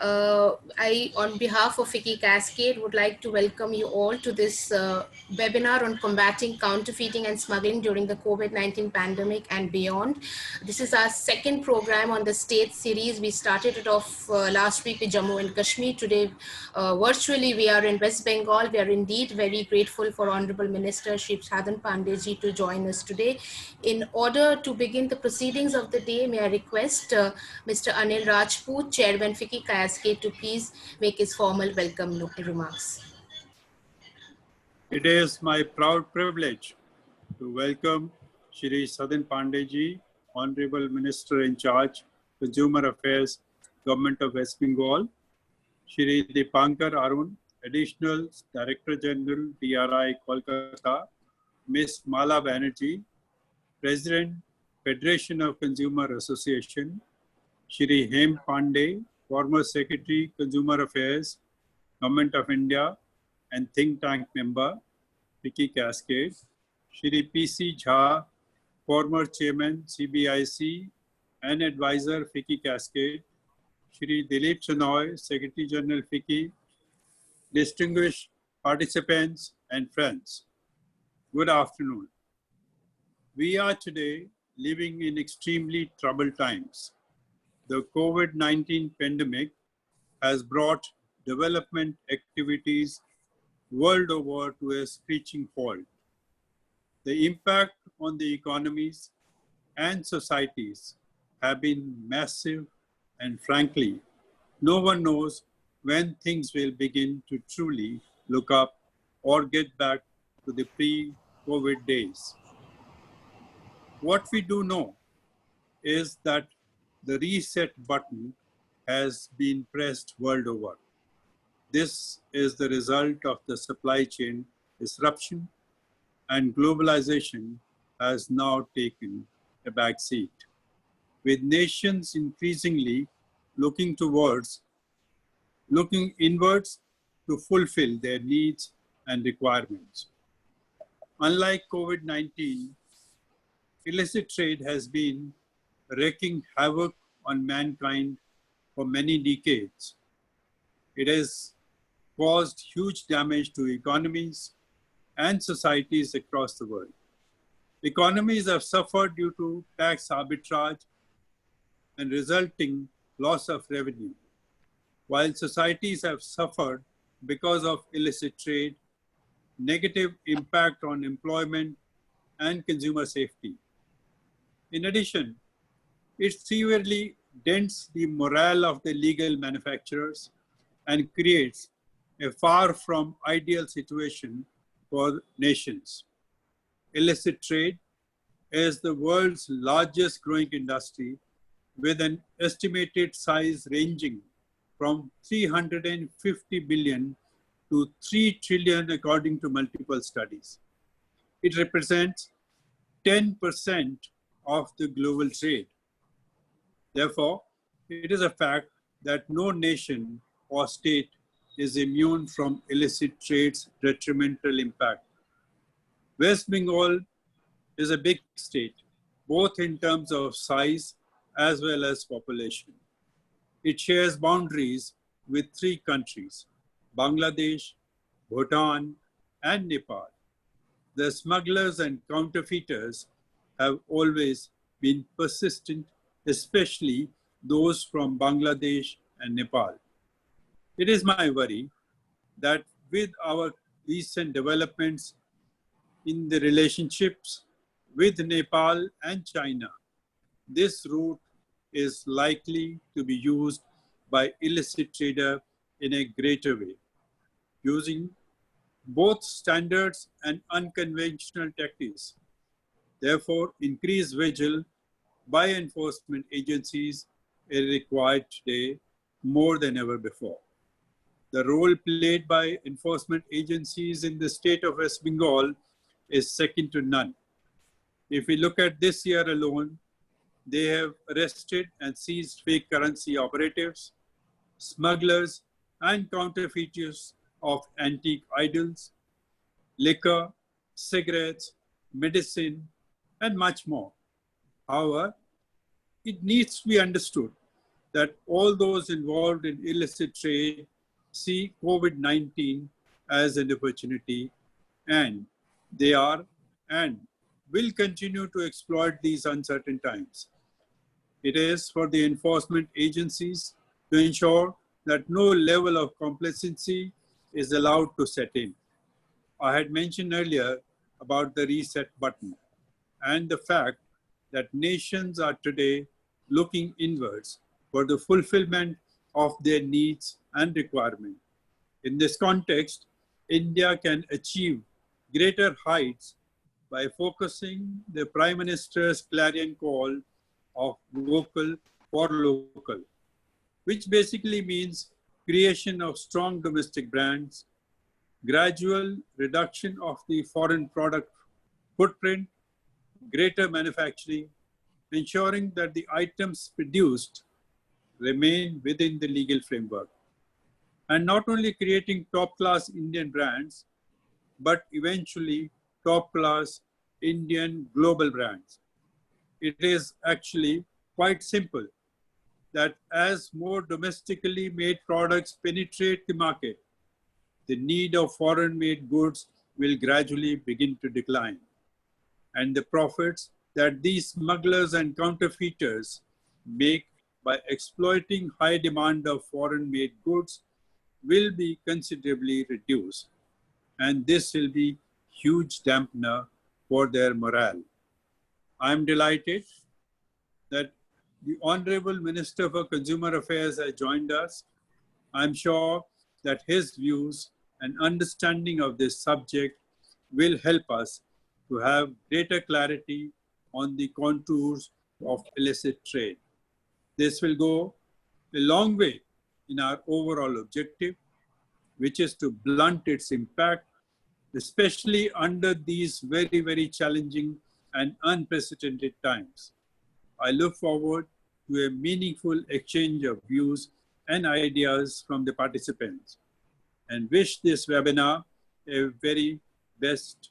On behalf of FICCI Cascade, would like to welcome you all to this webinar on combating counterfeiting and smuggling during the COVID-19 pandemic and beyond. This is our second program on the state series. We started it off last week with Jammu and Kashmir. Today, virtually, we are in West Bengal. We are indeed very grateful for Honorable Minister Shri Sadhan Pande ji to join us today. In order to begin the proceedings of the day, may I request Mr. Anil Rajput, Chairman FICCI Cascade, to please make his formal welcome remarks. It is my proud privilege to welcome Shri Sadhan Pande ji, Honorable Minister in Charge, Consumer Affairs, Government of West Bengal, Shri Deepankar Aron, Additional Director General, DRI, Kolkata, Ms. Mala Banerjee, President, Federation of Consumer Association, Shri Hem Pande, former Secretary, Consumer Affairs, Government of India, and think tank member, FICCI Cascade, Shri P.C. Jha, former Chairman, CBIC, and Advisor, FICCI Cascade, Shri Dilip Chanoy, Secretary General, FICCI, distinguished participants and friends. Good afternoon. We are today living in extremely troubled times. The COVID-19 pandemic has brought development activities world over to a screeching halt. The impact on the economies and societies have been massive, and frankly, no one knows when things will begin to truly look up or get back to the pre-COVID days. What we do know is that the reset button has been pressed world over. This is the result of the supply chain disruption, and globalization has now taken a back seat, with nations increasingly looking inwards to fulfill their needs and requirements. Unlike COVID-19, illicit trade has been wreaking havoc on mankind for many decades. It has caused huge damage to economies and societies across the world. Economies have suffered due to tax arbitrage and resulting loss of revenue, while societies have suffered because of illicit trade, negative impact on employment and consumer safety. In addition, it severely dents the morale of the legal manufacturers and creates a far from ideal situation for nations. Illicit trade is the world's largest growing industry, with an estimated size ranging from 350 billion to 3 trillion according to multiple studies. It represents 10% of the global trade. Therefore, it is a fact that no nation or state is immune from illicit trade's detrimental impact. West Bengal is a big state, both in terms of size as well as population. It shares boundaries with 3 countries, Bangladesh, Bhutan, and Nepal. The smugglers and counterfeiters have always been persistent, especially those from Bangladesh and Nepal. It is my worry that with our recent developments in the relationships with Nepal and China, this route is likely to be used by illicit traders in a greater way, using both standards and unconventional tactics. Therefore, increased vigil by enforcement agencies is required today more than ever before. The role played by enforcement agencies in the state of West Bengal is second to none. If we look at this year alone, they have arrested and seized fake currency operatives, smugglers, and counterfeiters of antique idols, liquor, cigarettes, medicine, and much more. However, it needs to be understood that all those involved in illicit trade see COVID-19 as an opportunity, and they are and will continue to exploit these uncertain times. It is for the enforcement agencies to ensure that no level of complacency is allowed to set in. I had mentioned earlier about the reset button and the fact that nations are today looking inwards for the fulfillment of their needs and requirements. In this context, India can achieve greater heights by focusing the Prime Minister's clarion call of vocal for local, which basically means creation of strong domestic brands, gradual reduction of the foreign product footprint, greater manufacturing, ensuring that the items produced remain within the legal framework, and not only creating top-class Indian brands, but eventually top-class Indian global brands. It is actually quite simple that as more domestically made products penetrate the market, the need of foreign-made goods will gradually begin to decline. And the profits that these smugglers and counterfeiters make by exploiting high demand of foreign-made goods will be considerably reduced. And this will be huge dampener for their morale. I'm delighted that the Honorable Minister for Consumer Affairs has joined us. I'm sure that his views and understanding of this subject will help us to have greater clarity on the contours of illicit trade. This will go a long way in our overall objective, which is to blunt its impact, especially under these very, very challenging and unprecedented times. I look forward to a meaningful exchange of views and ideas from the participants and wish this webinar a very best.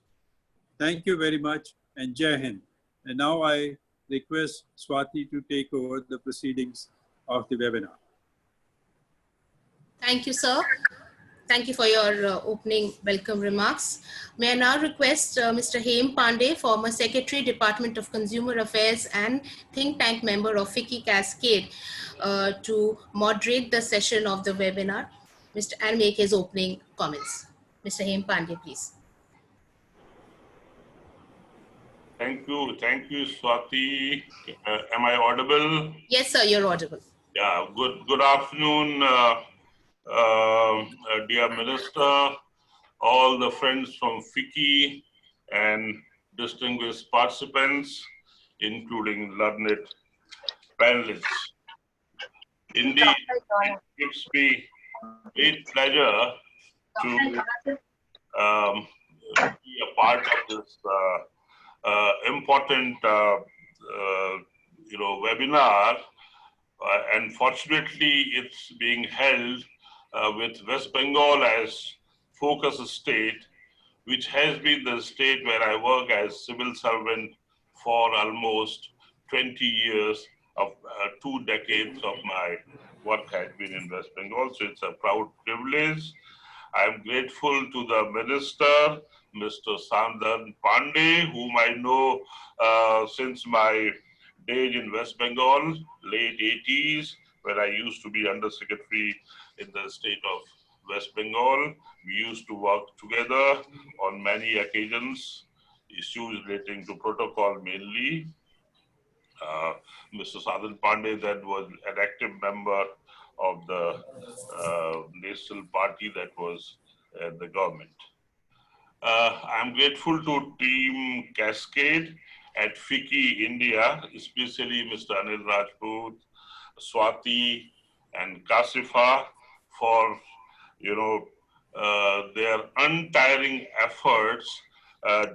Thank you very much and Jai Hind. And now I request Swati to take over the proceedings of the webinar. Thank you, sir. Thank you for your opening welcome remarks. May I now request Mr. Hem Pande, former Secretary, Department of Consumer Affairs and think tank member of FICCI CASCADE, to moderate the session of the webinar and make his opening comments. Mr. Hem Pande, please. Thank you, Swati. Am I audible? Yes, sir, you're audible. Yeah, good afternoon, dear Minister, all the friends from FICCI and distinguished participants, including learned panelists. Indeed, it gives me great pleasure to be a part of this important webinar. Unfortunately, it's being held with West Bengal as focus state, which has been the state where I work as civil servant for almost 20 years. Of 2 decades of my work has been in West Bengal, so it's a proud privilege. I'm grateful to the Minister, Mr. Sadhan Pande, whom I know since my days in West Bengal, late 80s, where I used to be Under Secretary in the state of West Bengal. We used to work together on many occasions, issues relating to protocol mainly. Mr. Sadhan Pande then was an active member of the national party that was the government. I'm grateful to Team Cascade at FICCI India, especially Mr. Anil Rajput, Swati, and Kasifa for their untiring efforts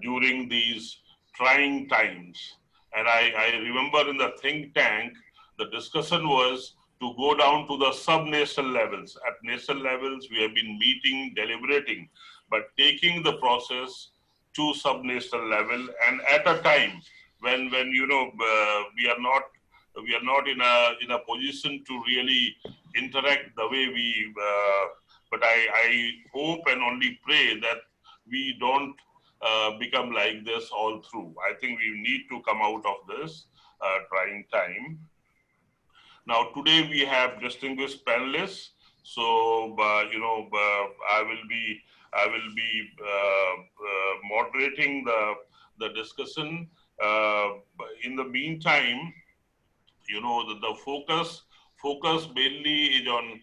during these trying times. And I remember in the think tank, the discussion was to go down to the sub-national levels. At national levels, we have been meeting, deliberating, but taking the process to sub-national level, and at a time when we are not we are not in a position to really interact the way we. But I hope and only pray that we don't become like this all through. I think we need to come out of this trying time. Now, today we have distinguished panelists. So, I will be moderating the discussion. In the meantime, the focus mainly is on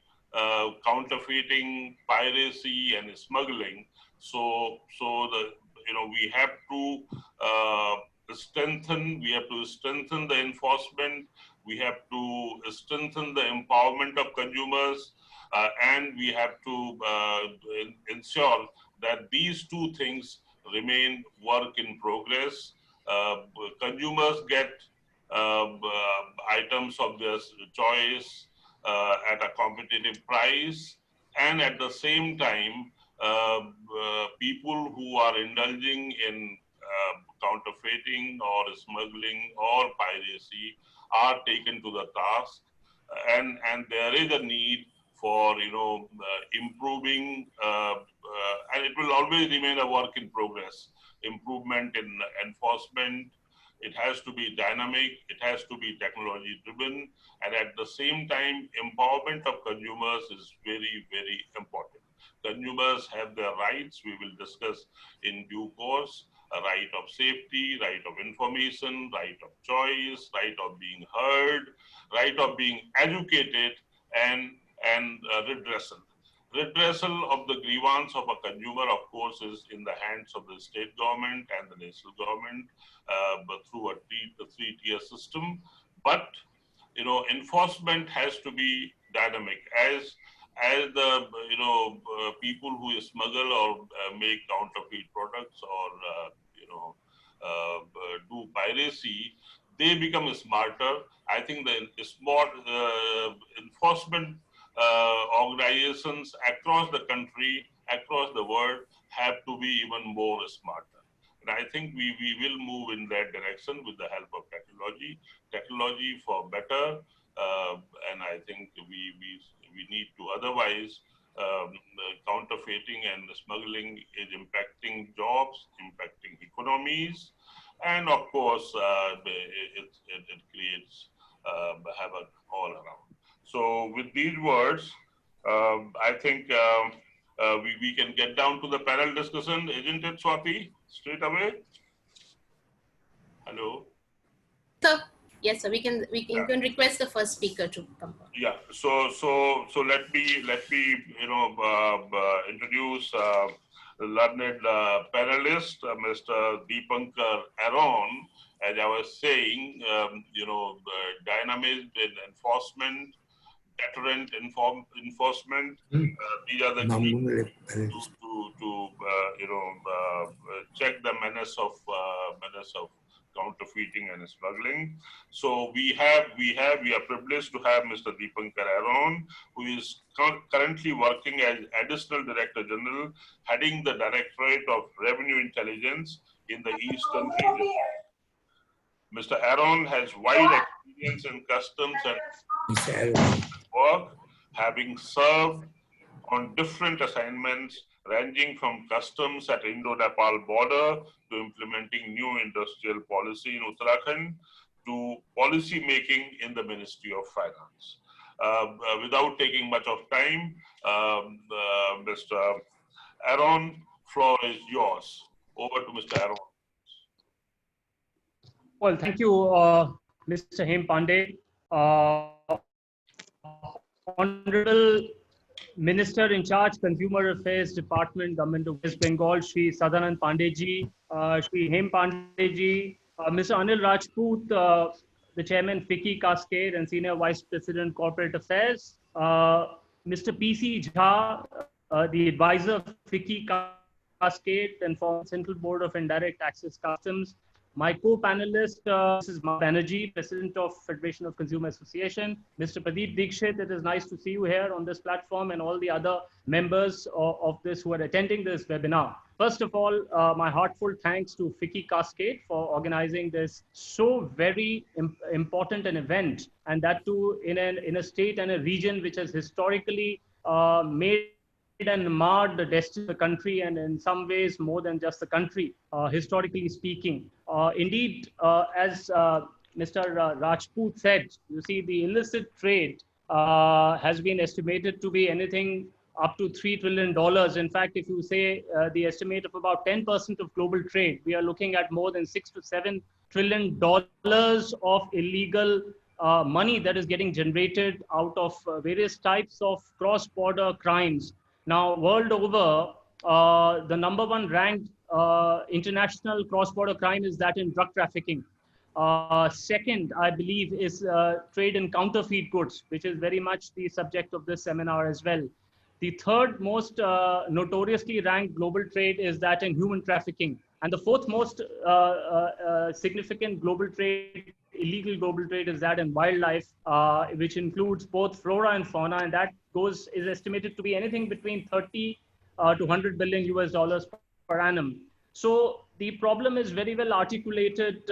counterfeiting, piracy, and smuggling. So we have to strengthen the enforcement. We have to strengthen the empowerment of consumers, and we have to ensure that these two things remain work in progress. Consumers get items of their choice at a competitive price, and at the same time, people who are indulging in counterfeiting or smuggling or piracy are taken to the task, and there is a need for improving, and it will always remain a work in progress. Improvement in enforcement. It has to be dynamic, it has to be technology driven, and at the same time, empowerment of consumers is very, very important. Consumers have their rights, we will discuss in due course, a right of safety, right of information, right of choice, right of being heard, right of being educated, and redressal. Redressal of the grievance of a consumer, of course, is in the hands of the state government and the national government, but through a three-tier system. But enforcement has to be dynamic, as the people who smuggle or make counterfeit products or do piracy, they become smarter. I think the smart enforcement organizations across the country, across the world, have to be even more smarter. And I think we will move in that direction with the help of technology for better. And I think we need to, otherwise counterfeiting and smuggling is impacting jobs, impacting economies, and of course it creates havoc all around. So with these words, I think we can get down to the panel discussion, isn't it, Swati? Straight away. Hello. Sir, yes, sir. You can request the first speaker to come on. Yeah. So let me introduce the learned panelist, Mr. Deepankar Aron. As I was saying, dynamism in enforcement, deterrent enforcement. These are the key to check the menace of counterfeiting and smuggling. So we are privileged to have Mr. Deepankar Aron, who is currently working as Additional Director General, heading the Directorate of Revenue Intelligence in the Eastern region. Mr. Aron has wide experience in customs and work, having served on different assignments ranging from customs at Indo-Nepal border to implementing new industrial policy in Uttarakhand to policy making in the Ministry of Finance. Without taking much of time, Mr. Aron, floor is yours. Over to Mr. Aron. Well, thank you, Mr. Hem Pande. Honorable Minister in charge, Consumer Affairs Department, Government of West Bengal, Shri Sadhan Pande ji, Shri Hem Pande ji, Mr. Anil Rajput, the Chairman FICCI CASCADE and Senior Vice President Corporate Affairs, Mr. PC Jha, the Advisor of FICCI CASCADE and former Central Board of Indirect Taxes Customs, My co-panelist, Mrs. Maumita Banerjee, President of Federation of Consumer Association, Mr. Pradeep Dikshit. It is nice to see you here on this platform, and all the other members of this who are attending this webinar. First of all, my heartfelt thanks to FICCI Cascade for organizing this so very important an event, and that too in a state and a region which has historically made and marred the destiny of the country, and in some ways more than just the country, historically speaking. Indeed, as Mr. Rajput said, you see, the illicit trade has been estimated to be anything up to $3 trillion. In fact, if you say the estimate of about 10% of global trade, we are looking at more than $6 to $7 trillion of illegal money that is getting generated out of various types of cross-border crimes. Now, world over, the number one ranked international cross-border crime is that in drug trafficking. Second, I believe, is trade in counterfeit goods, which is very much the subject of this seminar as well. The third most notoriously ranked global trade is that in human trafficking. And the fourth most significant global trade, illegal global trade, is that in wildlife, which includes both flora and fauna, and that is estimated to be anything between 30 to 100 billion US dollars per annum. So the problem is very well articulated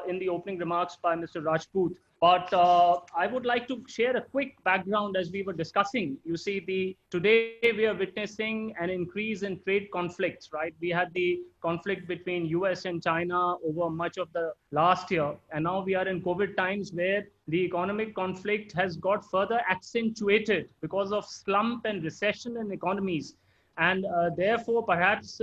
in the opening remarks by Mr. Rajput. But I would like to share a quick background as we were discussing. You see, today we are witnessing an increase in trade conflicts, right? We had the conflict between US and China over much of the last year. And now we are in COVID times where the economic conflict has got further accentuated because of slump and recession in economies. And therefore, perhaps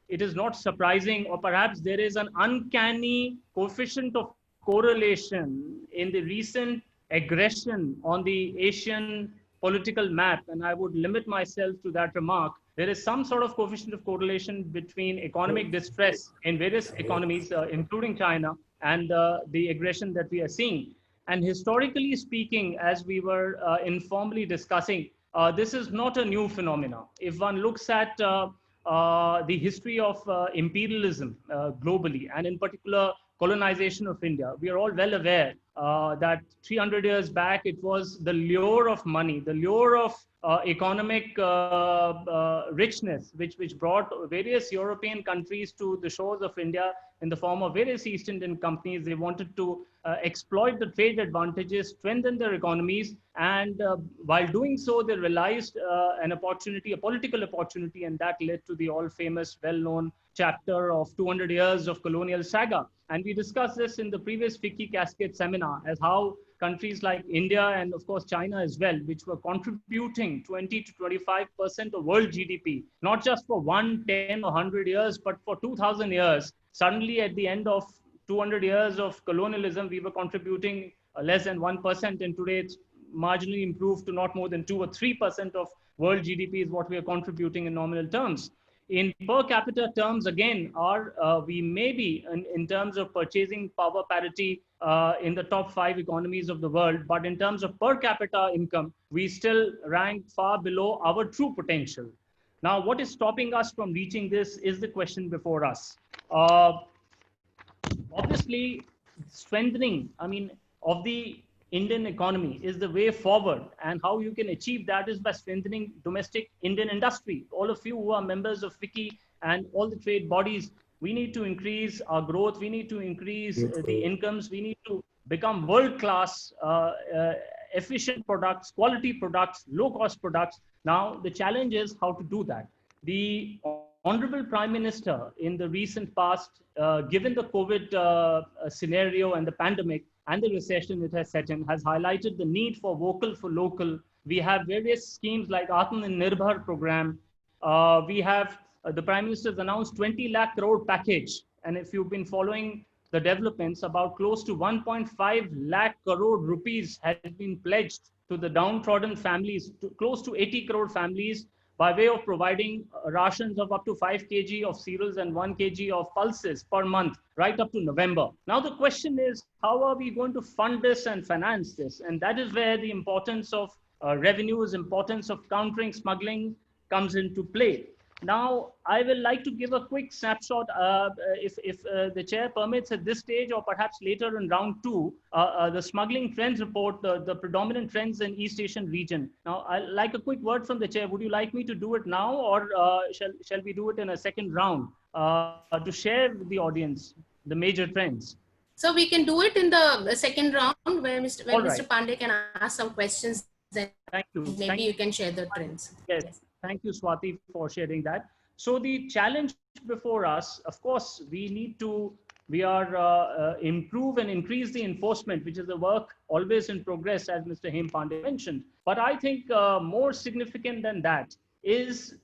it is not surprising, or perhaps there is an uncanny coefficient of correlation in the recent aggression on the Asian political map, and I would limit myself to that remark. There is some sort of coefficient of correlation between economic distress in various economies, including China, and the aggression that we are seeing. And historically speaking, as we were informally discussing, this is not a new phenomenon. If one looks at the history of imperialism globally, and in particular colonization of India, we are all well aware that 300 years back, it was the lure of money, the lure of economic richness, which brought various European countries to the shores of India in the form of various East Indian companies. They wanted to exploit the trade advantages, strengthen their economies, and while doing so, they realized an opportunity, a political opportunity, and that led to the all-famous, well-known chapter of 200 years of colonial saga. And we discussed this in the previous FICCI Cascade seminar, as how countries like India and of course China as well, which were contributing 20 to 25% of world GDP, not just for 1, 10 or 100 years, but for 2000 years. Suddenly at the end of 200 years of colonialism, we were contributing less than 1%, and today it's marginally improved to not more than 2 or 3% of world GDP is what we are contributing in nominal terms. In per capita terms, again, we may be in terms of purchasing power parity in the top 5 economies of the world, but in terms of per capita income, we still rank far below our true potential. Now, what is stopping us from reaching this is the question before us. Obviously, strengthening, of the Indian economy is the way forward, and how you can achieve that is by strengthening domestic Indian industry. All of you who are members of FICCI and all the trade bodies, we need to increase our growth, we need to increase the incomes, we need to become world-class, efficient products, quality products, low-cost products. Now, the challenge is how to do that. The Honorable Prime Minister in the recent past, given the COVID scenario and the pandemic, and the recession it has set in, has highlighted the need for vocal for local. We have various schemes like Atmanirbhar program. We have the Prime Minister's announced 20 lakh crore package. And if you've been following the developments, about close to 1.5 lakh crore rupees has been pledged to the downtrodden families, to close to 80 crore families, by way of providing rations of up to 5 kg of cereals and 1 kg of pulses per month, right up to November. Now the question is, how are we going to fund this and finance this? And that is where the importance of revenues, importance of countering smuggling comes into play. Now, I will like to give a quick snapshot, if the chair permits at this stage, or perhaps later in round 2, the smuggling trends report, the predominant trends in East Asian region. Now, I'd like a quick word from the chair. Would you like me to do it now, or shall we do it in a second round to share with the audience the major trends? So we can do it in the second round where Mr. Right. Pande can ask some questions. Then Thank you. maybe you can share the trends. Yes. Thank you, Swati, for sharing that. So the challenge before us, of course, we are improve and increase the enforcement, which is the work always in progress, as Mr. Hem Pande mentioned. But I think more significant than that is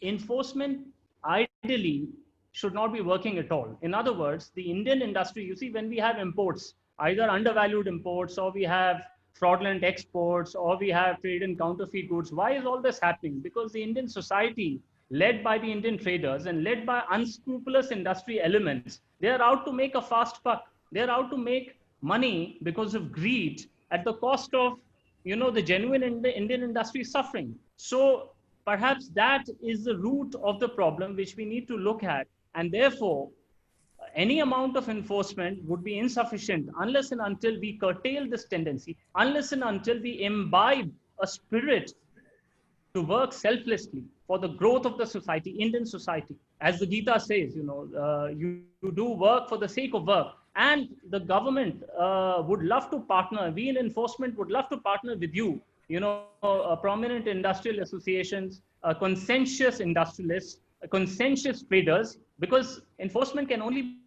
enforcement ideally should not be working at all. In other words, the Indian industry, you see, when we have imports, either undervalued imports, or we have fraudulent exports, or we have trade in counterfeit goods. Why is all this happening? Because the Indian society, led by the Indian traders and led by unscrupulous industry elements, they are out to make a fast buck. They're out to make money because of greed at the cost of, the genuine Indian industry suffering. So perhaps that is the root of the problem which we need to look at. And therefore, any amount of enforcement would be insufficient unless and until we curtail this tendency, unless and until we imbibe a spirit to work selflessly for the growth of the society, Indian society. As the Gita says, you do work for the sake of work. And the government would love to partner, we in enforcement would love to partner with you, prominent industrial associations, conscientious industrialists, conscientious traders, because enforcement can only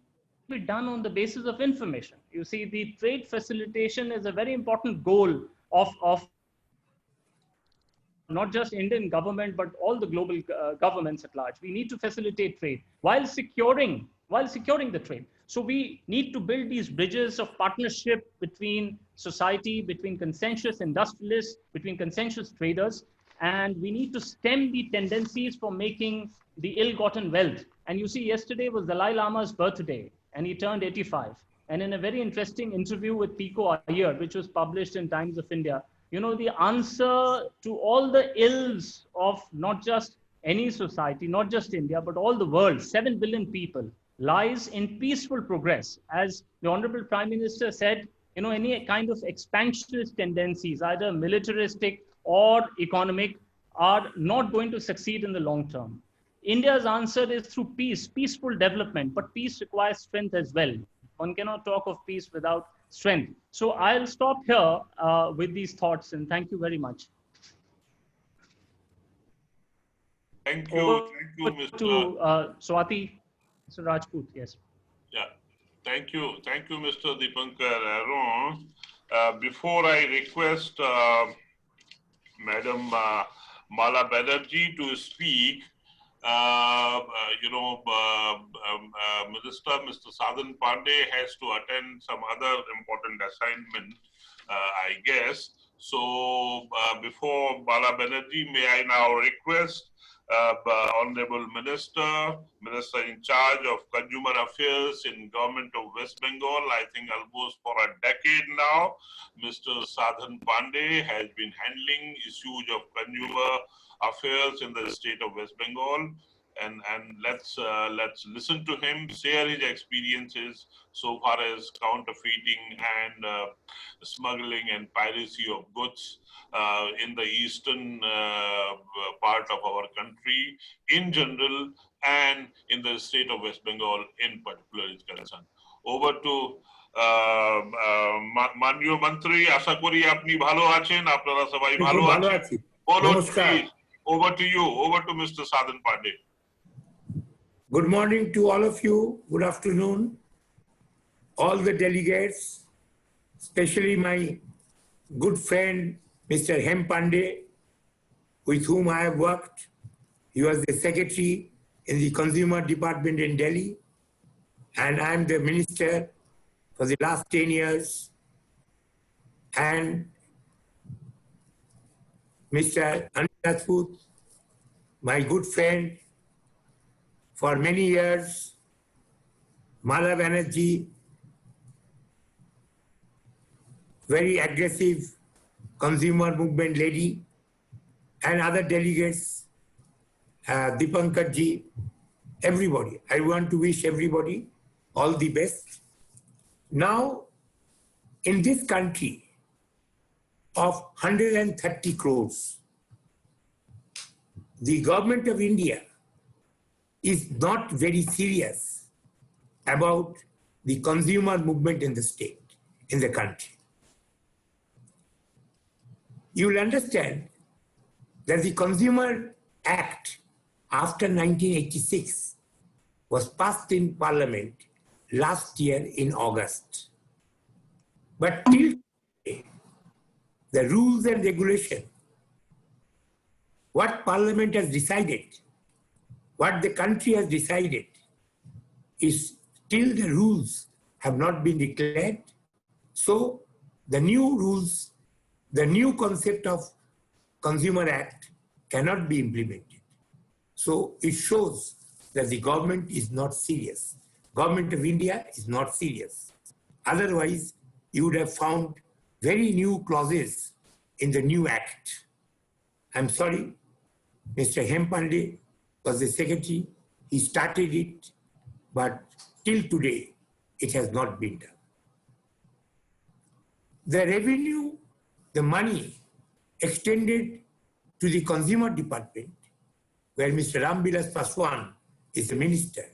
be done on the basis of information. You see, the trade facilitation is a very important goal of not just Indian government, but all the global governments at large. We need to facilitate trade while securing the trade. So we need to build these bridges of partnership between society, between conscientious industrialists, between conscientious traders, and we need to stem the tendencies for making the ill-gotten wealth. And you see, yesterday was Dalai Lama's birthday, and he turned 85. And in a very interesting interview with Pico Iyer, which was published in Times of India, the answer to all the ills of not just any society, not just India, but all the world, 7 billion people, lies in peaceful progress. As the Honorable Prime Minister said, any kind of expansionist tendencies, either militaristic or economic, are not going to succeed in the long term. India's answer is through peace, peaceful development, but peace requires strength as well. One cannot talk of peace without strength. So I'll stop here with these thoughts, and thank you very much. Thank you, Mr. To Swati, Mr. Rajput, yes. Yeah, thank you, Mr. Deepankar Aron. Before I request Madam Mala Banerjee to speak, Minister Mr. Sadhan Pande has to attend some other important assignment, I guess. So before Mala Banerjee, may I now request Honorable Minister in charge of Consumer Affairs in Government of West Bengal, I think almost for a decade now, Mr. Sadhan Pande has been handling issues of consumer affairs in the state of West Bengal, and let's listen to him share his experiences so far as counterfeiting and smuggling and piracy of goods in the eastern part of our country in general and in the state of West Bengal in particular is concerned. Over to Manyo Mantri, আশা করি আপনি ভালো আছেন, আপনারা সবাই ভালো আছেন। নমস্কার। Over to you, over to Mr. Sadhan Pande. Good morning to all of you. Good afternoon, all the delegates, especially my good friend, Mr. Hem Pande, with whom I have worked. He was the secretary in the Consumer Department in Delhi, and I am the minister for the last 10 years. And Mr. Anil Rajput, my good friend for many years, Mala Banerjee, very aggressive consumer movement lady, and other delegates, Deepankar ji, everybody. I want to wish everybody all the best. Now, in this country of 130 crores, the government of India is not very serious about the consumer movement in the state, in the country. You will understand that the Consumer Act after 1986 was passed in Parliament last year in August. But till today, the rules and regulation, what Parliament has decided, what the country has decided, is still the rules have not been declared. So the new rules, the new concept of Consumer Act cannot be implemented. So it shows that the government is not serious. Government of India is not serious. Otherwise, you would have found very new clauses in the new act. I'm sorry, Mr. Hem Pande was the secretary. He started it, but till today, it has not been done. The revenue, the money extended to the consumer department, where Mr. Ramvilas Paswan is the minister,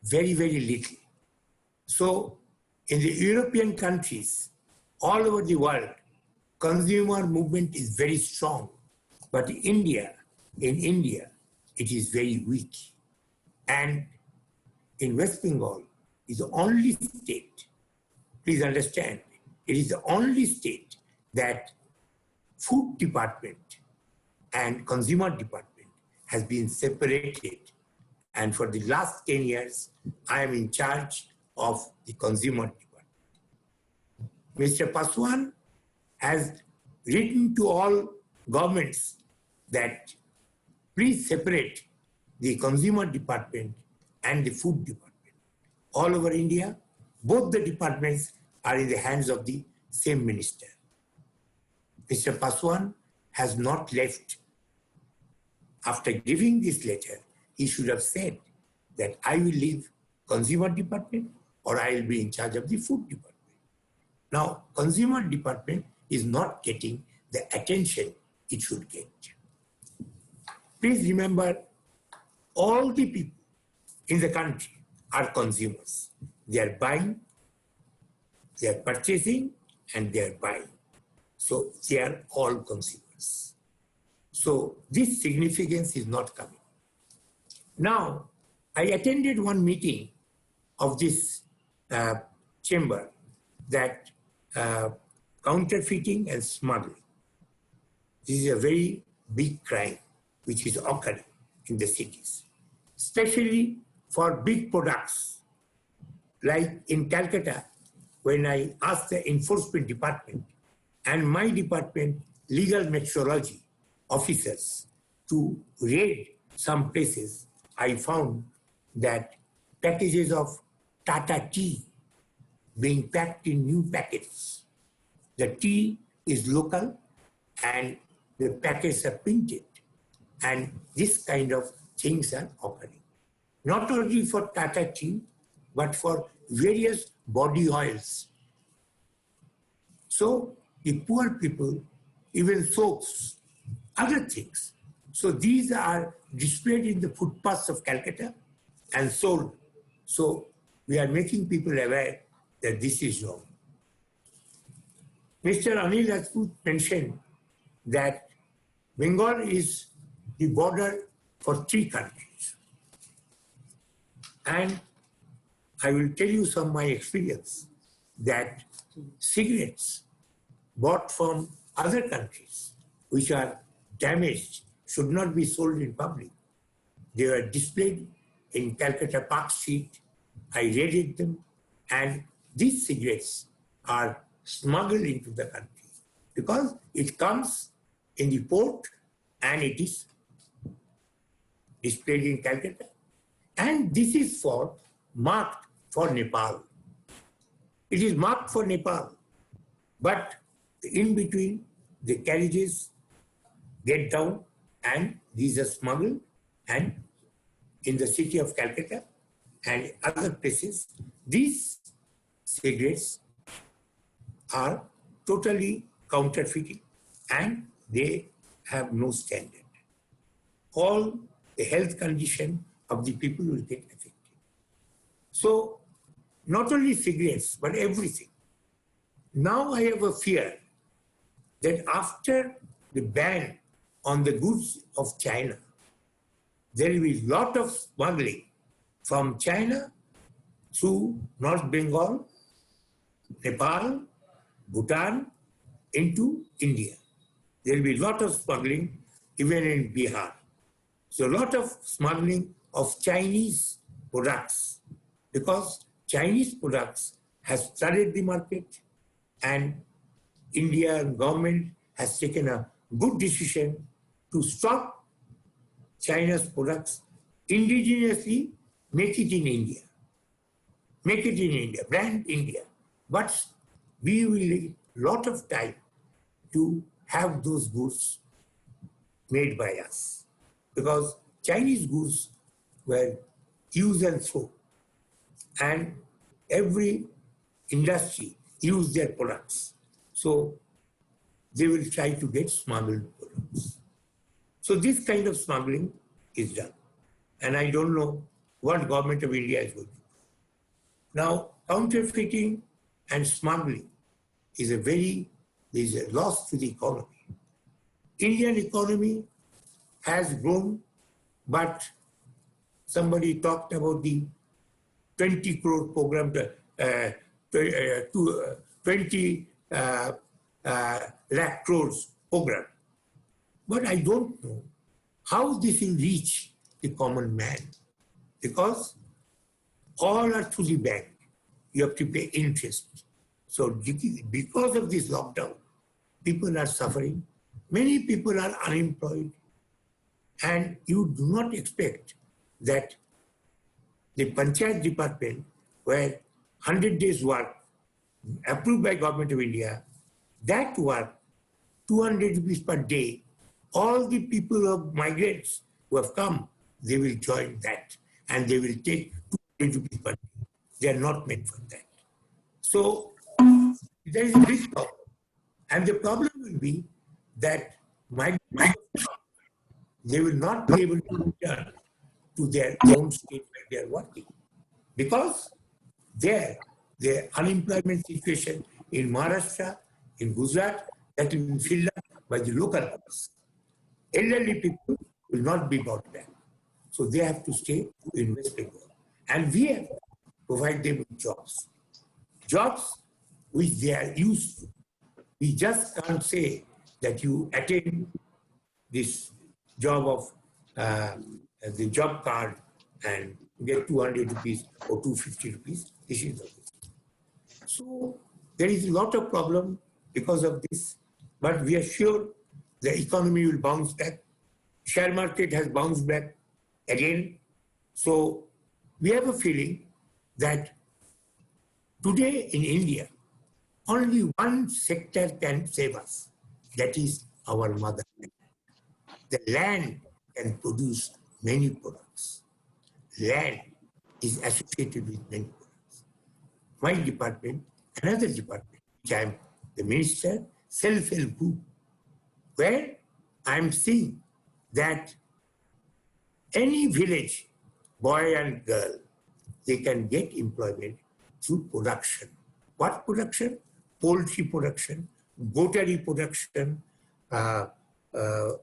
very, very little. So in the European countries, all over the world, consumer movement is very strong. But in India, it is very weak. And in West Bengal is the only state, please understand, it is the only state that food department and consumer department has been separated. And for the last 10 years, I am in charge of the consumer department. Mr. Paswan has written to all governments that please separate the consumer department and the food department. All over India, both the departments are in the hands of the same minister. Mr. Paswan has not left. After giving this letter, he should have said that I will leave consumer department or I will be in charge of the food department. Now, consumer department is not getting the attention it should get. Please remember, all the people in the country are consumers. They are buying, they are purchasing, and they are buying. So they are all consumers. So this significance is not coming. Now, I attended one meeting of this chamber that counterfeiting and smuggling. This is a very big crime which is occurring in the cities, especially for big products. Like in Calcutta, when I asked the enforcement department and my department, legal metrology officers, to raid some places, I found that packages of Tata tea being packed in new packets. The tea is local and the packets are printed. And this kind of things are occurring. Not only for Tata tea, but for various body oils. So the poor people, even soaps, other things. So these are displayed in the footpaths of Calcutta and sold. So we are making people aware that this is wrong. Mr. Anil Rajput mentioned that Bengal is the border for 3 countries. And I will tell you some of my experience that cigarettes bought from other countries which are damaged should not be sold in public. They were displayed in Calcutta Park Street. I raided them, and these cigarettes are smuggled into the country because it comes in the port and it is displayed in Calcutta. And this is marked for Nepal. It is marked for Nepal, but in between the carriages get down and these are smuggled and in the city of Calcutta and other places, these cigarettes are totally counterfeiting and they have no standard. All the health condition of the people will get affected. So not only cigarettes, but everything. Now I have a fear that after the ban on the goods of China, there will be a lot of smuggling from China through North Bengal, Nepal, Bhutan into India. There will be a lot of smuggling even in Bihar. So a lot of smuggling of Chinese products because Chinese products has flooded the market and Indian government has taken a good decision to stop China's products indigenously, make it in India. Make it in India, brand India. But we will need a lot of time to have those goods made by us. Because Chinese goods were use and throw. And every industry use their products. So they will try to get smuggled products. So this kind of smuggling is done. And I don't know what government of India is going to do. Now, counterfeiting and smuggling is a loss to the economy. Indian economy has grown, but somebody talked about the 20 crore program, 20 lakh crores program. But I don't know how this will reach the common man because all are through the bank. You have to pay interest. So because of this lockdown, people are suffering. Many people are unemployed. And you do not expect that the Panchayat department, where 100 days work approved by Government of India, that work, 200 rupees per day, all the people of migrants who have come, they will join that and they will take 200 rupees per day. They are not meant for that. So there is a big problem. And the problem will be that migrants, they will not be able to return to their own state where they are working. Because there, the unemployment situation in Maharashtra, in Gujarat, that will be filled up by the local workers. Elderly people will not be brought back. So they have to stay in West Bengal. And we have to provide them with jobs. Jobs which they are used to. We just can't say that you attain this job of the job card and get 200 rupees or 250 rupees. This is the way. So there is a lot of problem because of this, but we are sure the economy will bounce back. Share market has bounced back again. So we have a feeling that today in India, only one sector can save us. That is our motherland. The land can produce many products. Land is associated with many products. My department, another department, which I am the minister, self-help group, where I am seeing that any village, boy and girl, they can get employment through production. What production? Poultry production, goatery production,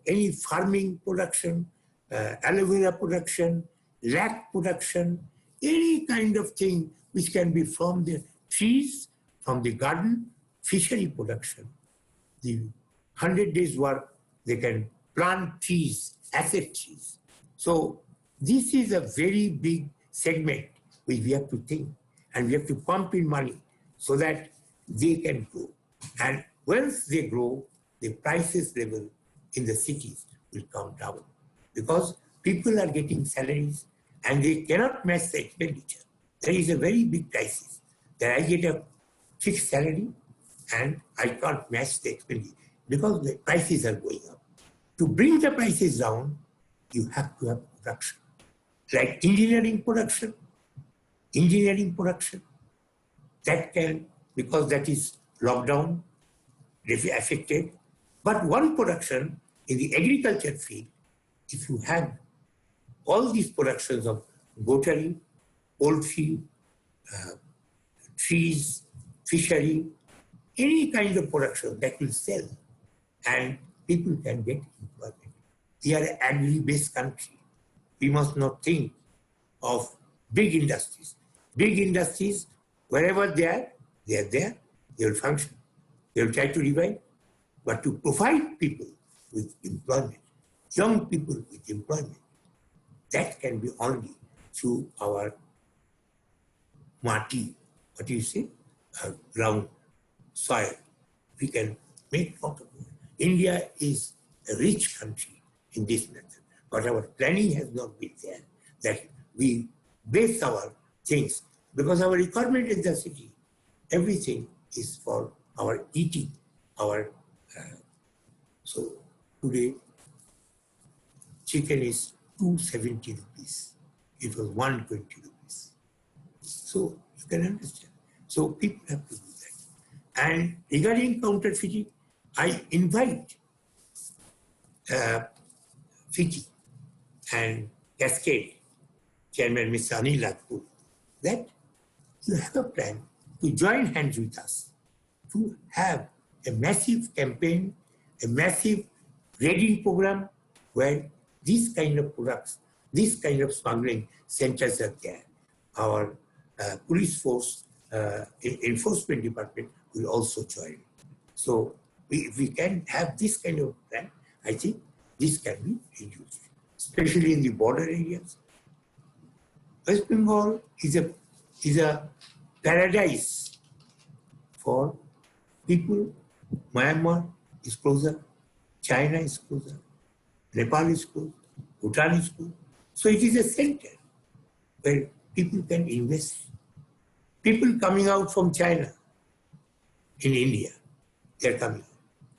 any farming production, aloe vera production, lac production, any kind of thing which can be from the trees, from the garden, fishery production. The 100 days work, they can plant trees, asset trees. So this is a very big segment which we have to think and we have to pump in money so that they can grow. And once they grow, the prices level in the cities will come down because people are getting salaries and they cannot match the expenditure. There is a very big crisis that I get a fixed salary and I can't match the expenditure because the prices are going up. To bring the prices down, you have to have production, like engineering production, that can, because that is lockdown, affected. But one production in the agriculture field, if you have all these productions of goatry, poultry, trees, fishery, any kind of production that will sell and people can get employment. We are an agri-based country. We must not think of big industries. Big industries, wherever they are there, they will function. They will try to revive. But to provide people with employment, young people with employment, that can be only through our mati, what do you say? Ground, soil. We can make out of it. India is a rich country in this method, but our planning has not been there, that we base our things, because our requirement in the city, everything is for our eating, so today, chicken is 270 rupees. It was 120 rupees. So you can understand. So people have to do that. And regarding counterfeiting, I invite FICCI and Cascade Chairman Mr. Anil Rajput that you have a plan to join hands with us to have a massive campaign, a massive grading program where these kind of products, this kind of smuggling centers are there. Our police force, enforcement department will also join. So if we can have this kind of plan, I think this can be reduced, especially in the border areas. West Bengal is a paradise for people. Myanmar is closer, China is closer, Nepal is closer, Bhutan is closer. So it is a center where people can invest. People coming out from China in India, they are coming out.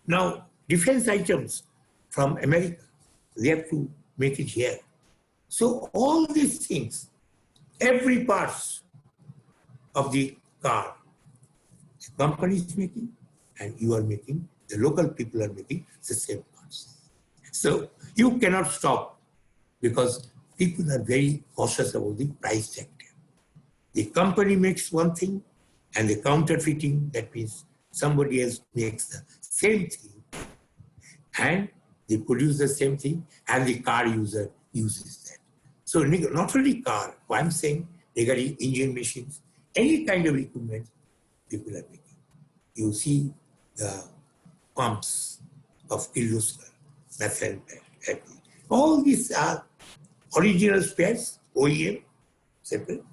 Now, defense items from America, they have to make it here. So all these things, every part of the car, the company is making, and you are making, the local people are making the same parts. So you cannot stop because people are very cautious about the price factor. The company makes one thing and the counterfeiting, that means somebody else makes the same thing and they produce the same thing and the car user uses that. So not only car, what I'm saying regarding engine machines, any kind of equipment people are making. You see the pumps of Kirloskar, methyl, all these are original spares, OEM, separate.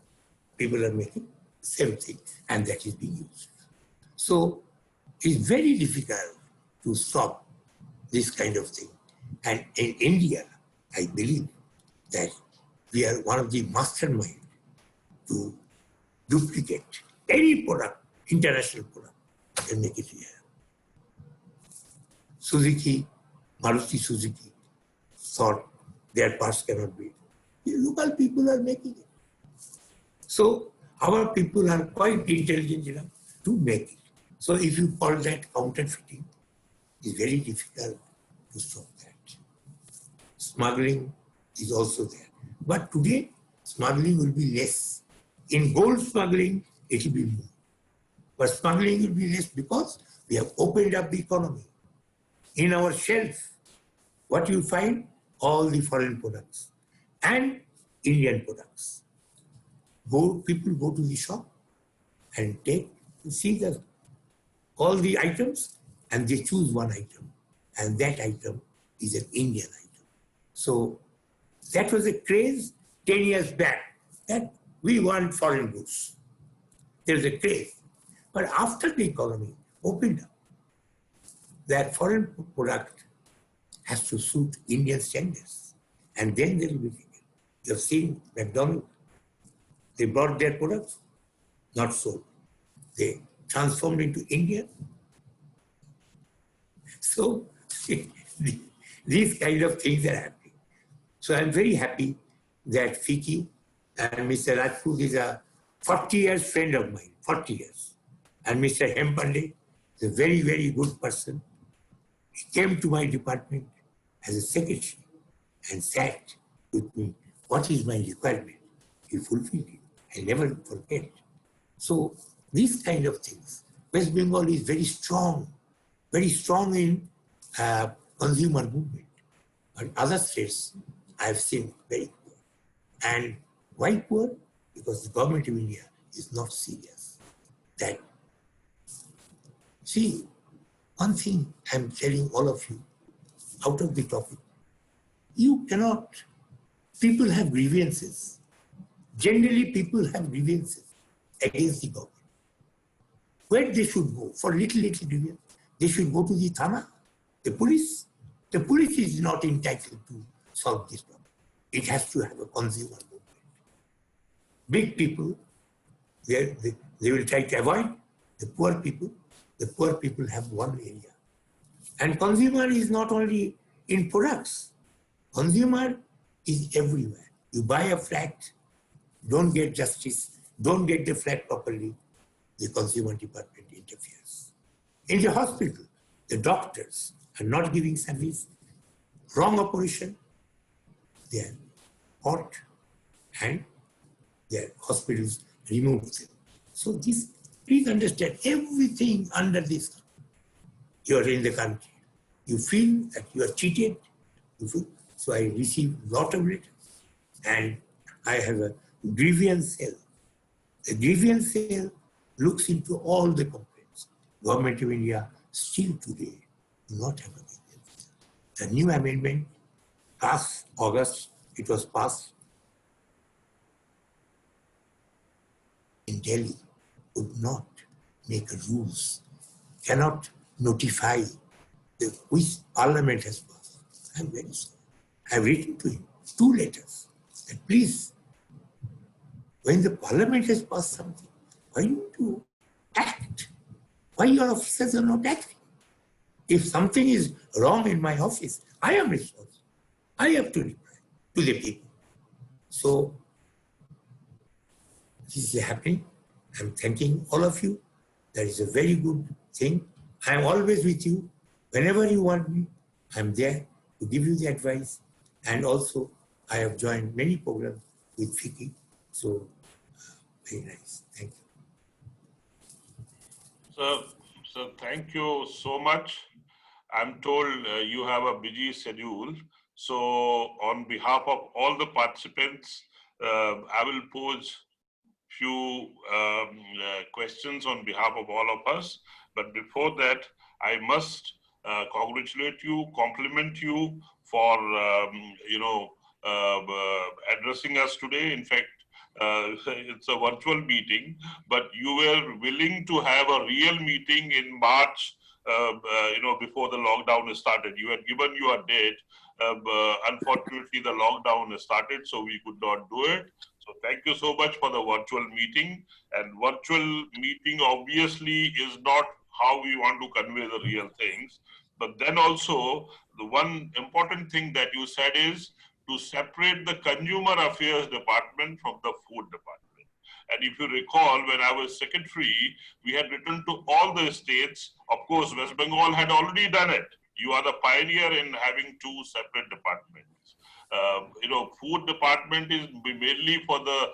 People are making same thing, and that is being used. So it's very difficult to stop this kind of thing. And in India, I believe that we are one of the masterminds to duplicate any product, international product, and make it here. Suzuki, Maruti Suzuki, thought their parts cannot be. The local people are making it. So our people are quite intelligent enough to make it. So if you call that counterfeiting, it's very difficult to stop that. Smuggling is also there. But today, smuggling will be less. In gold smuggling, it will be more. But smuggling will be less because we have opened up the economy. In our shelf, what you find? All the foreign products and Indian products. People go to the shop and see all the items and they choose one item. And that item is an Indian item. So that was a craze 10 years back that we want foreign goods. There's a craze. But after the economy opened up, that foreign product has to suit Indian standards. And then they will be taken. You have seen McDonald's. They brought their products, not sold. They transformed into Indian. So these kind of things are happening. So I'm very happy that FICCI and Mr. Rajput is a 40 years friend of mine, 40 years. And Mr. Hem Pande is a very, very good person. He came to my department as a secretary and sat with me. What is my requirement? He fulfilled it. I never forget. So these kind of things. West Bengal is very strong in consumer movement. But other states, I have seen very poor. And why poor? Because the government of India is not serious. That, see, one thing I'm telling all of you, out of the topic, you cannot, people have grievances. Generally, people have grievances against the government. Where they should go for little grievance? They should go to the Thana, the police. The police is not entitled to solve this problem. It has to have a consumer movement. Big people, they will try to avoid the poor people. The poor people have one area. And consumer is not only in products. Consumer is everywhere. You buy a flat, don't get justice, don't get the flat properly, the consumer department interferes. In the hospital, the doctors are not giving service, wrong operation, they are caught and their hospitals remove them. So this, please understand, everything under this, you are in the country. You feel that you are cheated. So I receive a lot of letters and I have a grievance cell. The grievance cell looks into all the complaints. Government of India still today do not have a grievance. The new amendment passed August, it was passed in Delhi, would not make rules, cannot notify which parliament has passed. I'm very sorry. I've written to him 2 letters that please, when the parliament has passed something, why you to act? Why your officers are not acting? If something is wrong in my office, I am responsible. I have to reply to the people. So this is happening. I'm thanking all of you. That is a very good thing. I am always with you. Whenever you want me, I'm there to give you the advice. And also, I have joined many programs with FICCI. So, very nice. Thank you. So thank you so much. I'm told you have a busy schedule. So on behalf of all the participants, I will pose few questions on behalf of all of us. But before that, I must congratulate you, compliment you for addressing us today. In fact, it's a virtual meeting, but you were willing to have a real meeting in March, before the lockdown started. You had given you a date. Unfortunately, the lockdown started, so we could not do it. So thank you so much for the virtual meeting. And virtual meeting obviously is not how we want to convey the real things. But then also, the one important thing that you said is to separate the Consumer Affairs Department from the Food Department. And if you recall, when I was secretary, we had written to all the states. Of course, West Bengal had already done it. You are the pioneer in having 2 separate departments. Food department is mainly for the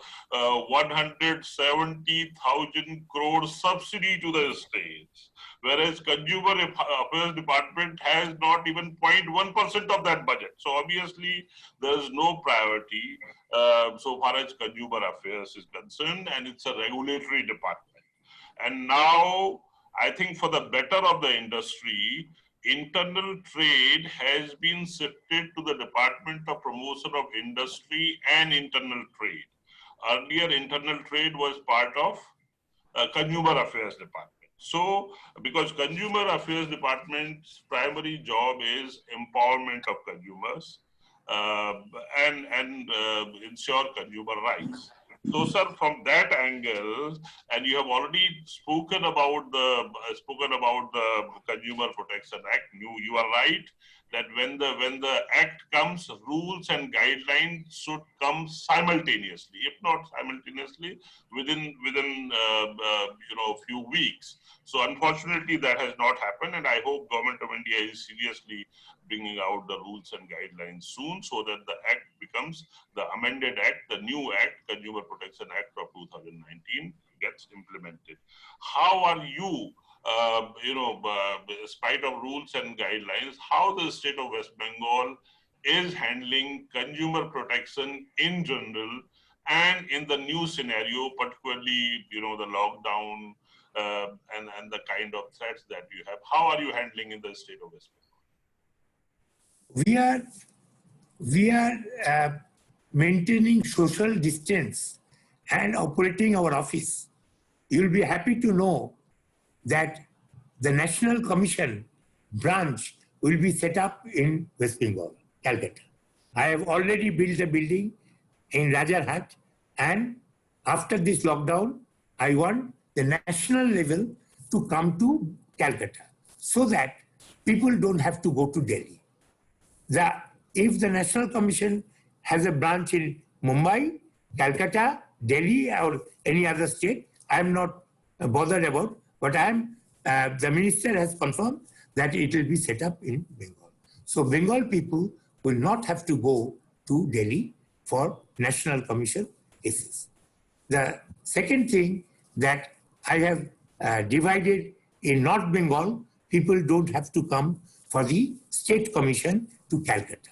170,000 crore subsidy to the states, whereas Consumer Affairs Department has not even 0.1% of that budget. So obviously there is no priority so far as Consumer Affairs is concerned, and it's a regulatory department. And now I think for the better of the industry, internal trade has been shifted to the Department of Promotion of Industry and Internal Trade. Earlier, internal trade was part of Consumer Affairs Department. So, because Consumer Affairs Department's primary job is empowerment of consumers and ensure consumer rights. So, sir, from that angle, and you have already spoken about the Consumer Protection Act. You are right that when the act comes, rules and guidelines should come simultaneously. If not simultaneously, within few weeks. So unfortunately, that has not happened, and I hope Government of India is seriously bringing out the rules and guidelines soon, so that the act becomes the amended act, the new act, Consumer Protection Act of 2019 gets implemented. How are you, in spite of rules and guidelines, how the state of West Bengal is handling consumer protection in general and in the new scenario, particularly, the lockdown and the kind of threats that you have? How are you handling in the state of West Bengal? We are maintaining social distance and operating our office. You'll be happy to know that the National Commission branch will be set up in West Bengal, Calcutta. I have already built a building in Rajarhat, and after this lockdown, I want the national level to come to Calcutta so that people don't have to go to Delhi. If the National Commission has a branch in Mumbai, Calcutta, Delhi, or any other state, I am not bothered about, but the minister has confirmed that it will be set up in Bengal. So Bengal people will not have to go to Delhi for National Commission cases. The second thing that I have divided in North Bengal, people don't have to come for the State Commission to Calcutta.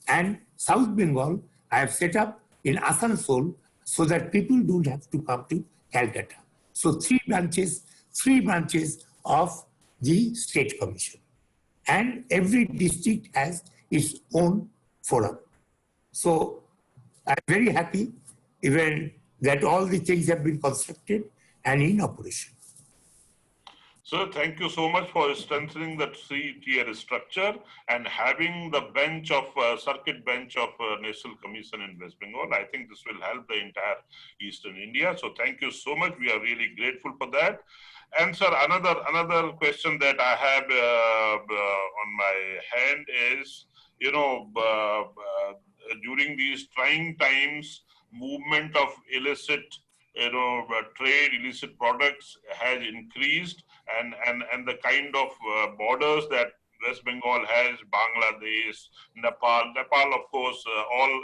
And South Bengal, I have set up in Asansol so that people don't have to come to Calcutta. So three branches of the State Commission. And every district has its own forum. So I'm very happy even that all the things have been constructed and in operation. Sir, thank you so much for strengthening the three-tier structure and having the circuit bench of National Commission in West Bengal. I think this will help the entire Eastern India. So thank you so much. We are really grateful for that. And sir, another question that I have on my hand is, during these trying times, movement of illicit trade, illicit products has increased, and the kind of borders that West Bengal has, Bangladesh, Nepal, of course,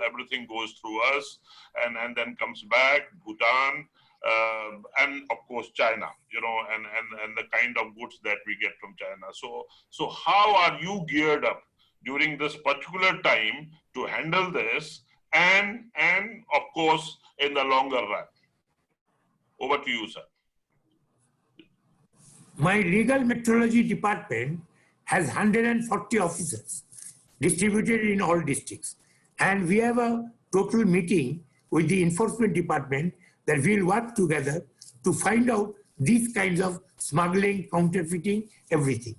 everything goes through us, and then comes back, Bhutan, and of course China, and the kind of goods that we get from China. So how are you geared up during this particular time to handle this, and of course in the longer run? Over to you, sir. My legal metrology department has 140 officers distributed in all districts. And we have a total meeting with the enforcement department that we'll work together to find out these kinds of smuggling, counterfeiting, everything.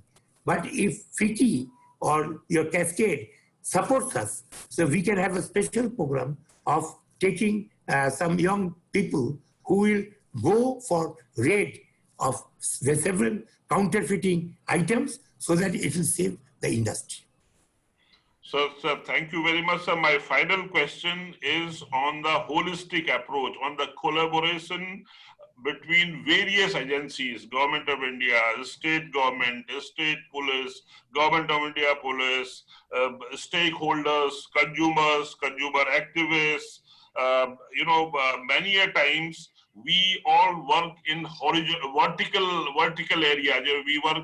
But if FICCI or your Cascade supports us, so we can have a special program of taking some young people who will go for raid of the several counterfeiting items so that it will save the industry. So, sir, thank you very much, sir. My final question is on the holistic approach, on the collaboration between various agencies, Government of India, state government, state police, Government of India police, stakeholders, consumers, consumer activists. Many a times we all work in vertical areas. We work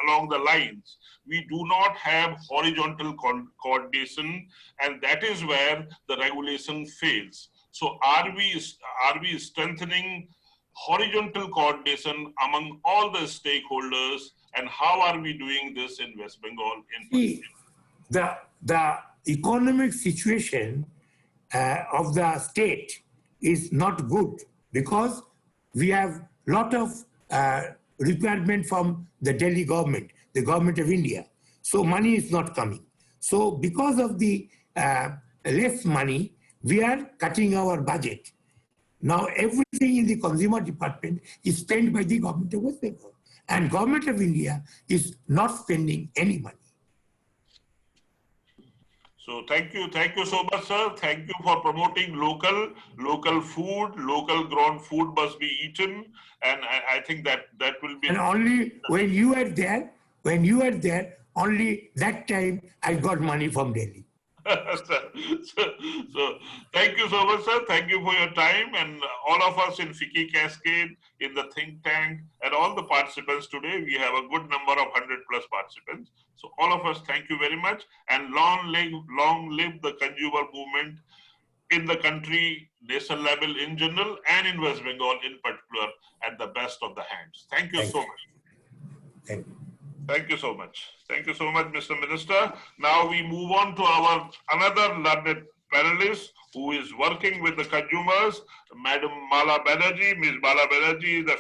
along the lines. We do not have horizontal coordination, and that is where the regulation fails. So are we strengthening horizontal coordination among all the stakeholders, and how are we doing this in West Bengal? The economic situation of the state is not good because we have a lot of requirement from the Delhi government, the Government of India. So money is not coming. So because of the less money, we are cutting our budget. Now everything in the consumer department is spent by the government of West Bengal. And government of India is not spending any money. So thank you so much, sir. Thank you for promoting local food, local grown food must be eaten, and I think that will be. And only when you are there, only that time I got money from Delhi. So thank you so much, sir. Thank you for your time, and all of us in FICCI Cascade, in the think tank, and all the participants today. We have a good number of 100+ participants. So all of us, thank you very much, and long live the consumer movement in the country, national level in general, and in West Bengal in particular, at the best of the hands. Thank you so much. Thank you. Thank you so much. Thank you so much, Mr. Minister. Now we move on to our another learned panelist who is working with the consumers, Madam Mala Banerjee. Ms. Mala Banerjee is the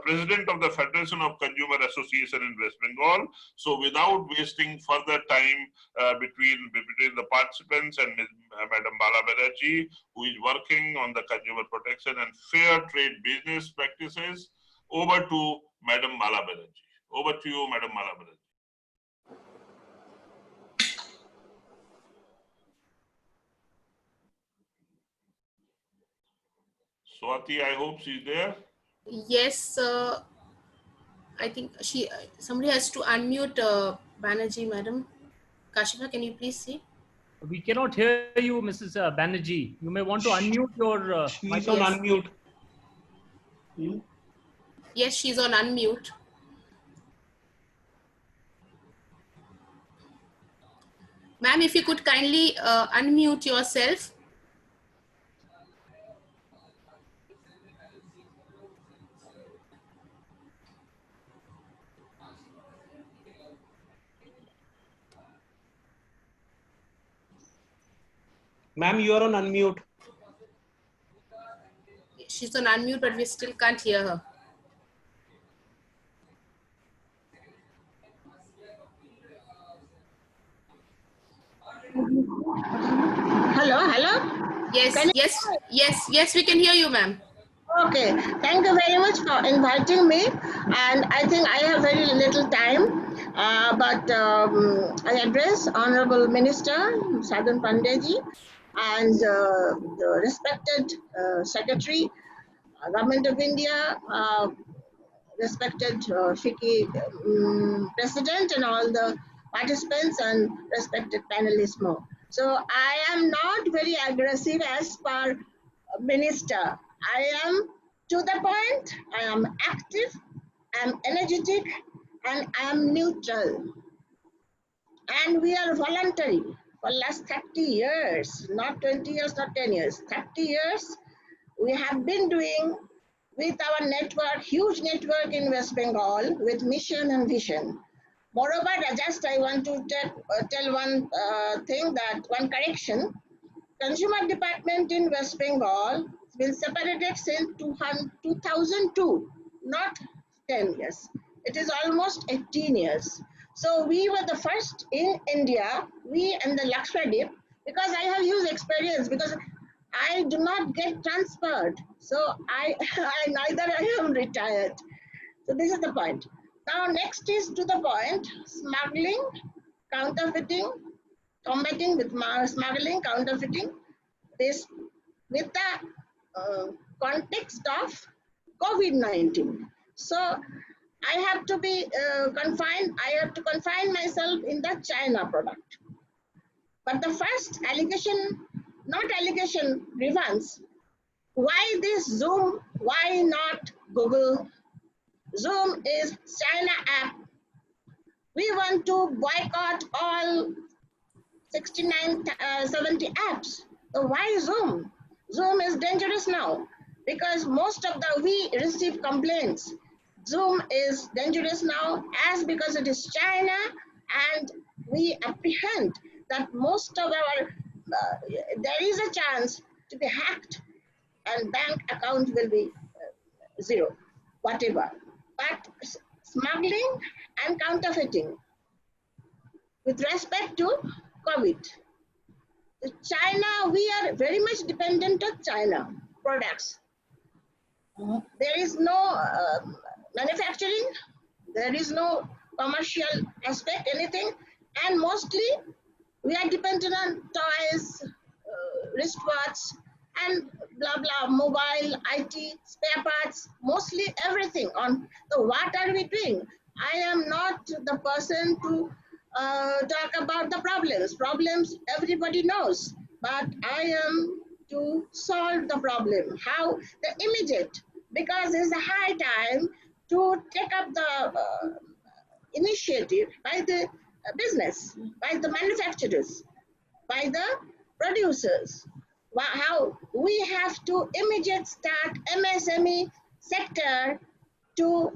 President of the Federation of Consumer Association in West Bengal. So without wasting further time between the participants and Madam Mala Banerjee, who is working on the consumer protection and fair trade business practices, over to Madam Mala Banerjee. Over to you, Madam Mala Banerjee. Swati, I hope she's there. Yes, I think somebody has to unmute Banerjee, madam. Kashifa, can you please see? We cannot hear you, Mrs. Banerjee. You may want to unmute your She's on unmute. Yes, she's on unmute. Ma'am, if you could kindly unmute yourself. Ma'am, you are on unmute. She's on unmute, but we still can't hear her. Hello? Yes, we can hear you, ma'am. Okay, thank you very much for inviting me. And I think I have very little time, but I address Honorable Minister Sadhan Pande and the respected Secretary, Government of India, respected FICCI President and all the participants and respected panelists more. So I am not very aggressive as per Minister. I am to the point, I am active, I am energetic, and I am neutral. And we are voluntary for last 30 years, not 20 years, not 10 years, 30 years. We have been doing with our network, huge network in West Bengal with mission and vision. Moreover, just I want to tell one thing, that one correction. Consumer Department in West Bengal been separated since 2002, not 10 years. It is almost 18 years. So we were the first in India, we and the Lakshadweep, because I have huge experience, because I do not get transferred. So neither I am retired. So this is the point. Now next is to the point, smuggling, counterfeiting, combating with smuggling, counterfeiting, this with the context of COVID-19. So I have to be confined, I have to confine myself in the China product. But the first allegation, not allegation, grievance, why this Zoom, why not Google? Zoom is China app. We want to boycott all 69, 70 apps. So why Zoom? Zoom is dangerous now because most of we receive complaints. Zoom is dangerous now because it is China, and we apprehend that most of our, there is a chance to be hacked and bank account will be zero, whatever. But smuggling and counterfeiting, with respect to COVID, the China, we are very much dependent on China products. There is no manufacturing, there is no commercial aspect, anything, and mostly we are dependent on toys, wristwatch, and blah blah, mobile, IT, spare parts, mostly everything on. So what are we doing? I am not the person to talk about the problems. Problems everybody knows, but I am to solve the problem. How? The immediate, because it's a high time to take up the initiative by the business, by the manufacturers, by the producers. How we have to immediate start MSME sector to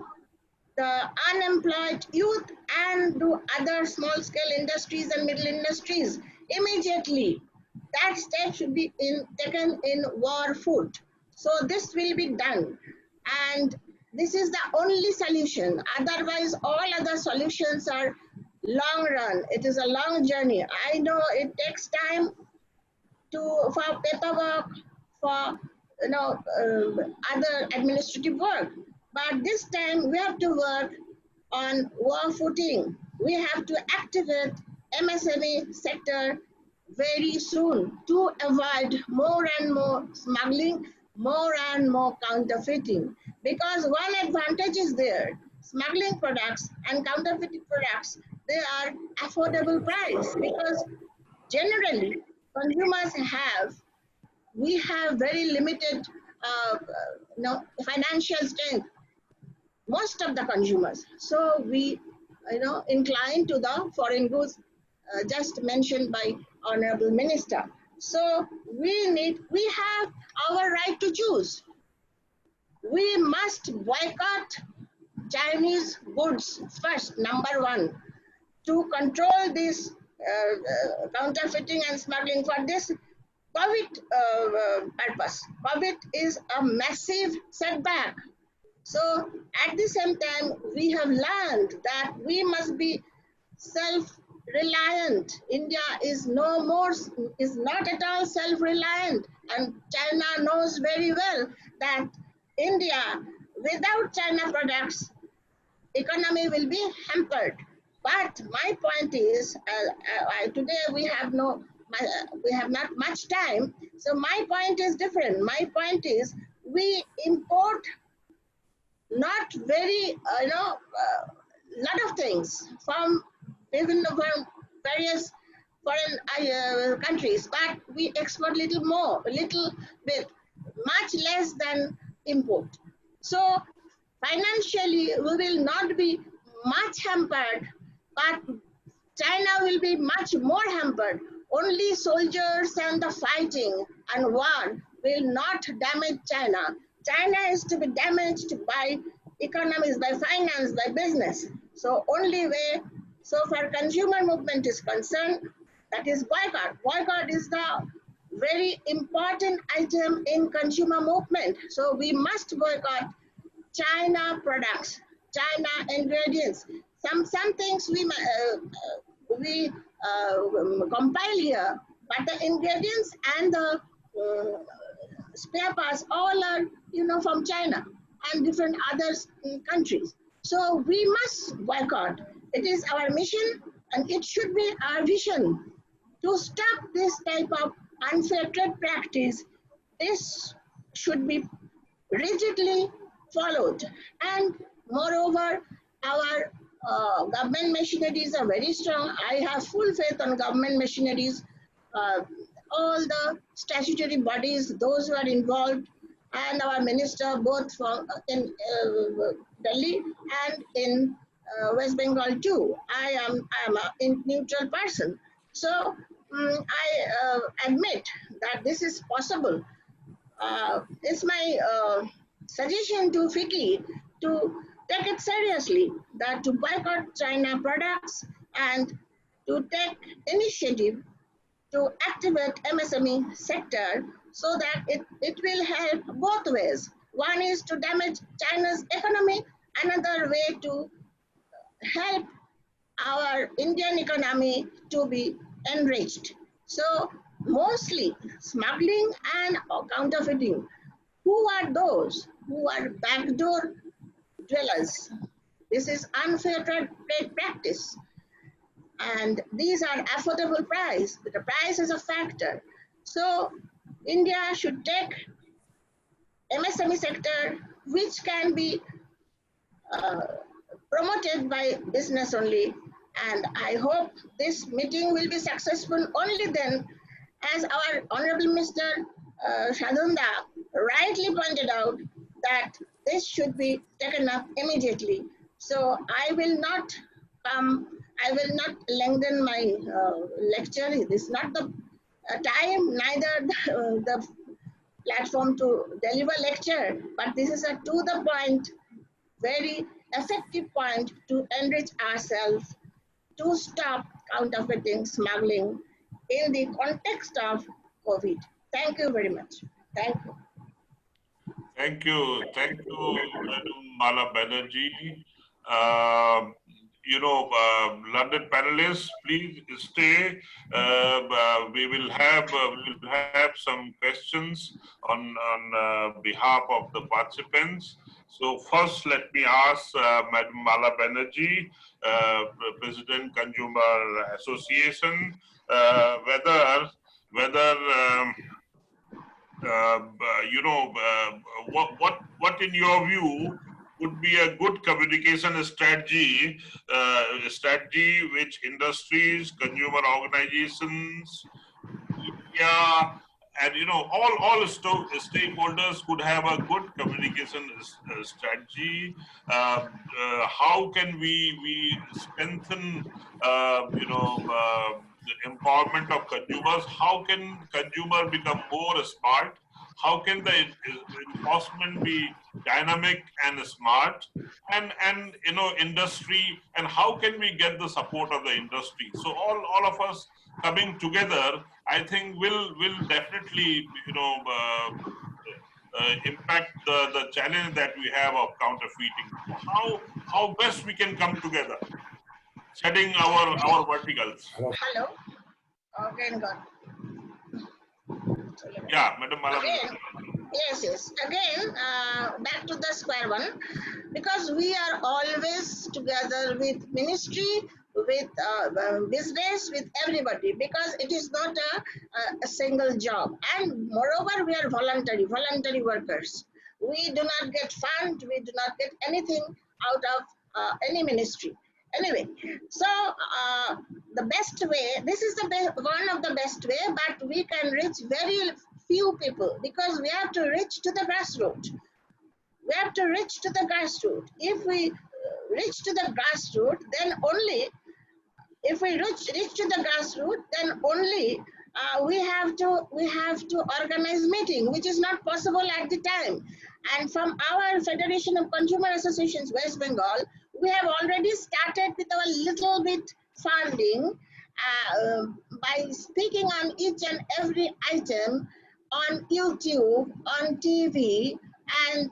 the unemployed youth and to other small scale industries and middle industries immediately. That step should be taken in war foot. So this will be done, and this is the only solution. Otherwise, all other solutions are long run. It is a long journey. I know it takes time for paperwork, for other administrative work. But this time we have to work on war footing. We have to activate MSME sector very soon to avoid more and more smuggling, more and more counterfeiting. Because one advantage is there: smuggling products and counterfeiting products, they are affordable price, because generally consumers we have very limited financial strength, most of the consumers. So we incline to the foreign goods just mentioned by Honorable Minister. So we have our right to choose. We must boycott Chinese goods first, number one, to control this counterfeiting and smuggling for this COVID purpose. COVID is a massive setback. So at the same time, we have learned that we must be self-reliant. India is not at all self-reliant, and China knows very well that India, without China products, economy will be hampered. But my point is, today we have not much time. So my point is different. My point is, we import not very, lot of things from various foreign countries, but we export little bit, much less than import. So financially, we will not be much hampered, but China will be much more hampered. Only soldiers and the fighting and war will not damage China. China is to be damaged by economies, by finance, by business. So only way, so far consumer movement is concerned, that is boycott. Boycott is the very important item in consumer movement. So we must boycott China products, China ingredients. Some things we compile here, but the ingredients and the spare parts all are from China and different other countries. So we must boycott. It is our mission, and it should be our vision to stop this type of unfair trade practice. This should be rigidly followed, and moreover, our government machineries are very strong. I have full faith on government machineries, all the statutory bodies, those who are involved, and our minister, both from in Delhi and in West Bengal too. I am a neutral person. So I admit that this is possible. It's my suggestion to FICCI to take it seriously, that to boycott China products and to take initiative to activate MSME sector, so that it will help both ways. One is to damage China's economy, another way to help our Indian economy to be enriched. So mostly smuggling and counterfeiting. Who are those who are backdoor dwellers? This is unfair trade practice, and these are affordable price. The price is a factor. So India should take MSME sector, which can be uh, promoted by business only. And I hope this meeting will be successful only then, as our Honorable Mr. Shadunda rightly pointed out, that this should be taken up immediately. So I will not I will not lengthen my lecture. This is not the time, neither the platform to deliver lecture, but this is a to the point, very effective point to enrich ourselves, to stop counterfeiting, smuggling in the context of COVID. Thank you very much. Thank you. Thank you, Madam Mala Banerjee. London panelists, please stay. We will have some questions on behalf of the participants. So first, let me ask Madam Mala Banerjee, President Consumer Association, whether what in your view would be a good communication strategy, which industries, consumer organizations, media, and all stakeholders could have a good communication strategy. How can we strengthen the empowerment of consumers? How can consumer become more smart? How can the enforcement be dynamic and smart? And industry, and how can we get the support of the industry? So all of us coming together, I think will definitely impact the challenge that we have of counterfeiting. How best we can come together, setting our verticals. Hello. Again, God. Yeah, Madam Mala. Yes. Again, back to the square one, because we are always together with ministry, with business, with everybody, because it is not a single job. And moreover, we are voluntary workers. We do not get fund, we do not get anything out of any ministry. Anyway, so the best way, this is the one of the best way, but we can reach very few people, because we have to reach to the grassroots. We have to reach to the grassroots. If we reach to the grassroots, then only, if we reach to the grassroots, then only we have to organize meeting, which is not possible at the time. And from our Federation of Consumer Associations West Bengal, we have already started with our little bit funding by speaking on each and every item on YouTube, on TV, and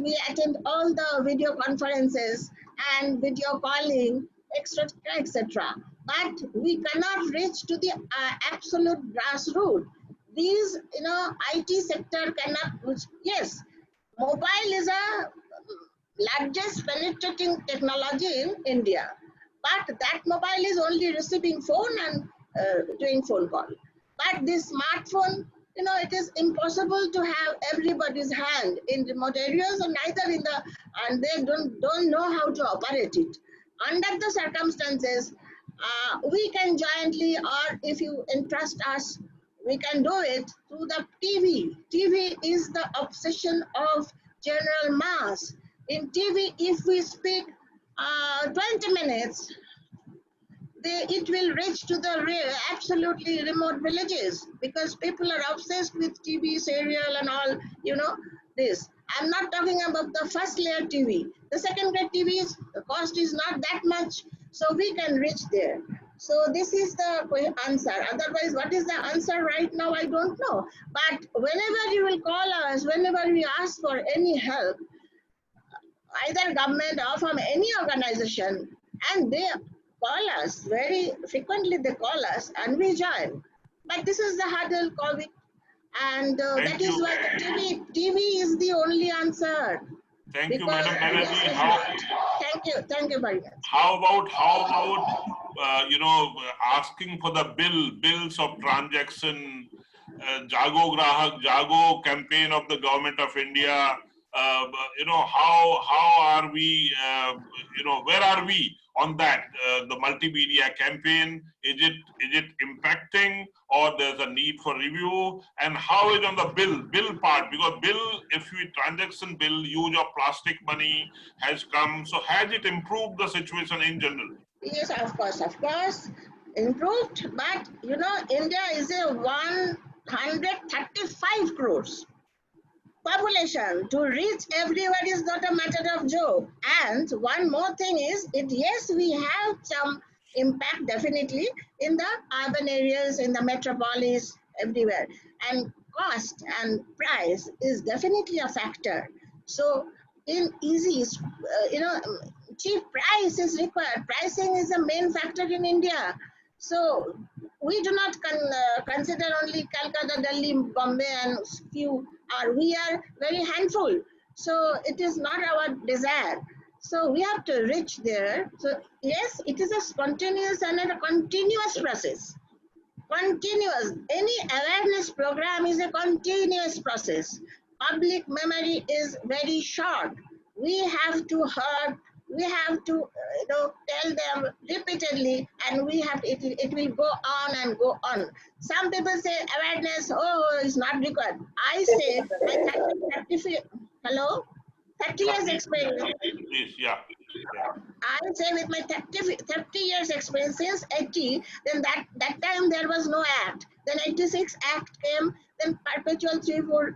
we attend all the video conferences and video calling, etc., etc. But we cannot reach to the absolute grassroots. These, IT sector cannot. Yes, mobile is a largest penetrating technology in India, but that mobile is only receiving phone and doing phone call. But this smartphone, it is impossible to have everybody's hand in remote areas, and neither in the, and they don't know how to operate it. Under the circumstances, we can jointly, or if you entrust us, we can do it through the TV. TV is the obsession of general mass. In TV, if we speak 20 minutes, it will reach to the absolutely remote villages, because people are obsessed with TV, serial, and all, this. I'm not talking about the first layer TV. The second grade TVs, the cost is not that much, so we can reach there. So this is the answer. Otherwise, what is the answer right now, I don't know. But whenever you will call us, whenever we ask for any help, either government or from any organization, and they call us very frequently, they call us and we join. But this is the hurdle, COVID. And that is you. why the TV is the only answer. Thank you, Because Madam Banerjee. this is not. Thank you very much. How about asking for the bills of transaction, Jago Grahak, Jago campaign of the government of India? How are we? Where are we on that? The multimedia campaign, is it impacting, or there's a need for review? And how is on the bill part? Because if we transaction bill, use of plastic money has come. So has it improved the situation in general? Yes, of course, improved. But India is a 135 crores population. To reach everybody is not a matter of joke. And one more thing is, yes, we have some impact definitely in the urban areas, in the metropolis, everywhere. And cost and price is definitely a factor. So in cheap price is required. Pricing is the main factor in India. So we do not consider only Calcutta, Delhi, Bombay, and few. We are very handful. So it is not our desire. So we have to reach there. So yes, it is a spontaneous and a continuous process. Continuous. Any awareness program is a continuous process. Public memory is very short. We have to hurt. We have to tell them repeatedly, and it will go on and go on. Some people say awareness, is not required. I say my 30 years experience. Yeah. I say with my 30 years experience since 80, then that time there was no act. Then 86 act came, then perpetual 3-4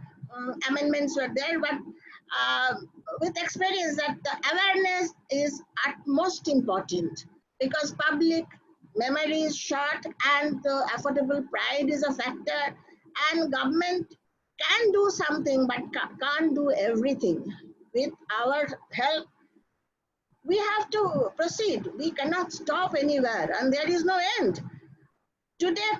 amendments were there. But with experience that the awareness is at most important, because public memory is short and the affordable pride is a factor, and government can do something but can't do everything. With our help, we have to proceed. We cannot stop anywhere, and there is no end. Today,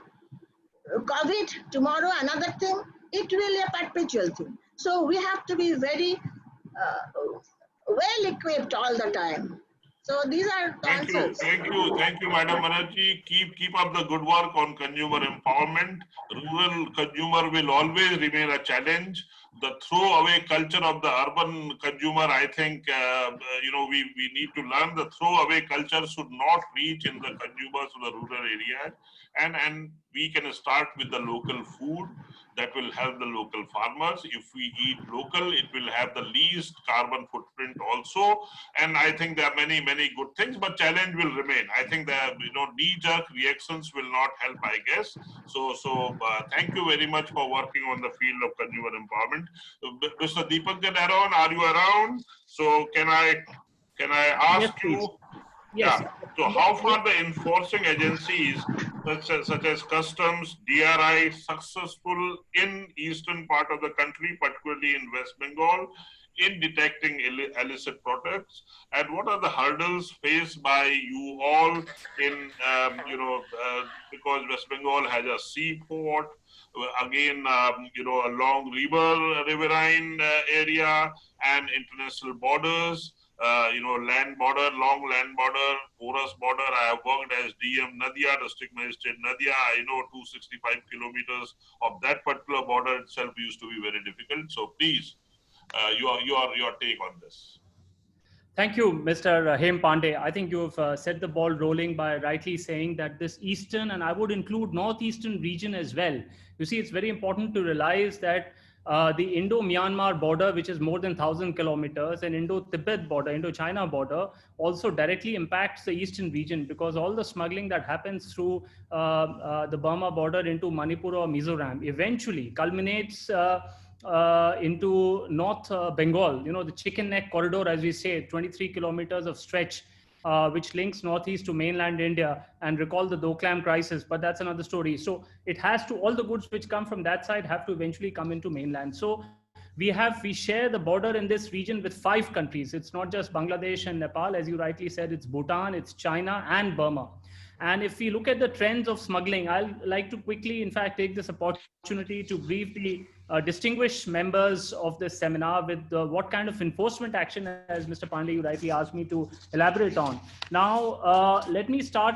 COVID, tomorrow another thing, it will be a perpetual thing. So we have to be very well equipped all the time. So these are the answers. Thank you, Madam Banerjee. Keep up the good work on consumer empowerment. Rural consumer will always remain a challenge. The throwaway culture of the urban consumer, I think, we need to learn. The throwaway culture should not reach in the consumers of the rural area, and we can start with the local food. That will help the local farmers. If we eat local, it will have the least carbon footprint also. And I think there are many good things, but challenge will remain. I think that knee-jerk reactions will not help, I guess. So thank you very much for working on the field of consumer empowerment. Mr. Deepankar, Aron, are you around? So can I ask you? Yes. Yeah. So how far the enforcing agencies such as customs, DRI successful in eastern part of the country, particularly in West Bengal, in detecting illicit products, and what are the hurdles faced by you all in because West Bengal has a seaport, again a long riverine area and international borders. Land border, long land border, porous border. I have worked as DM Nadia, district magistrate Nadia. I know 265 kilometers of that particular border itself used to be very difficult. So please, your take on this. Thank you, Mr. Hem Pande. I think you've set the ball rolling by rightly saying that this eastern, and I would include northeastern region as well. You see, it's very important to realize that the Indo-Myanmar border, which is more than 1,000 kilometers, and Indo-Tibet border, Indo-China border, also directly impacts the eastern region, because all the smuggling that happens through the Burma border into Manipur or Mizoram eventually culminates into North Bengal, the chicken neck corridor, as we say, 23 kilometers of stretch, which links northeast to mainland India, and recall the Doklam crisis, but that's another story. So it has to, all the goods which come from that side have to eventually come into mainland. So we share the border in this region with 5 countries. It's not just Bangladesh and Nepal, as you rightly said, it's Bhutan, it's China and Burma. And if we look at the trends of smuggling, I'll like to quickly, in fact, take this opportunity to brief the distinguished members of this seminar with what kind of enforcement action, as Mr. Pande, you rightly asked me to elaborate on. Now, let me start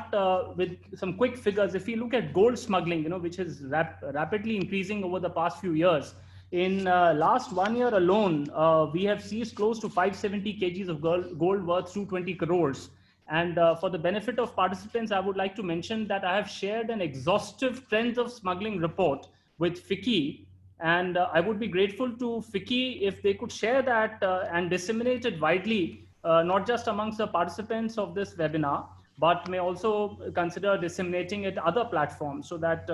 with some quick figures. If we look at gold smuggling, which is rapidly increasing over the past few years, in last 1 year alone, we have seized close to 570 kgs of gold worth 220 crores. And for the benefit of participants, I would like to mention that I have shared an exhaustive trends of smuggling report with FICCI. And I would be grateful to FICCI if they could share that and disseminate it widely, not just amongst the participants of this webinar, but may also consider disseminating it other platforms so that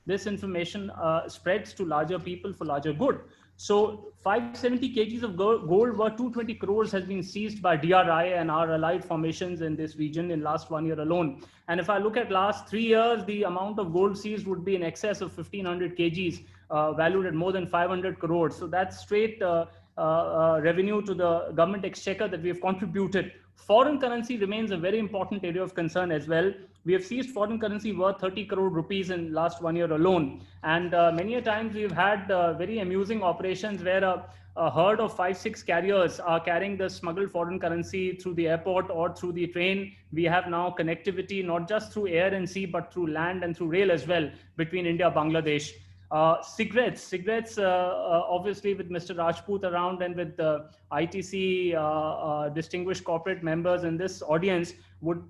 this information spreads to larger people for larger good. So 570 kgs of gold worth 220 crores has been seized by DRI and our allied formations in this region in last 1 year alone. And if I look at last 3 years, the amount of gold seized would be in excess of 1500 kgs, valued at more than 500 crores. So that's straight revenue to the government exchequer that we have contributed. Foreign currency remains a very important area of concern as well. We have seized foreign currency worth 30 crore rupees in last 1 year alone. And many a times we've had very amusing operations where a herd of 5-6 carriers are carrying the smuggled foreign currency through the airport or through the train. We have now connectivity, not just through air and sea, but through land and through rail as well between India and Bangladesh. Cigarettes, obviously with Mr. Rajput around and with the ITC distinguished corporate members in this audience would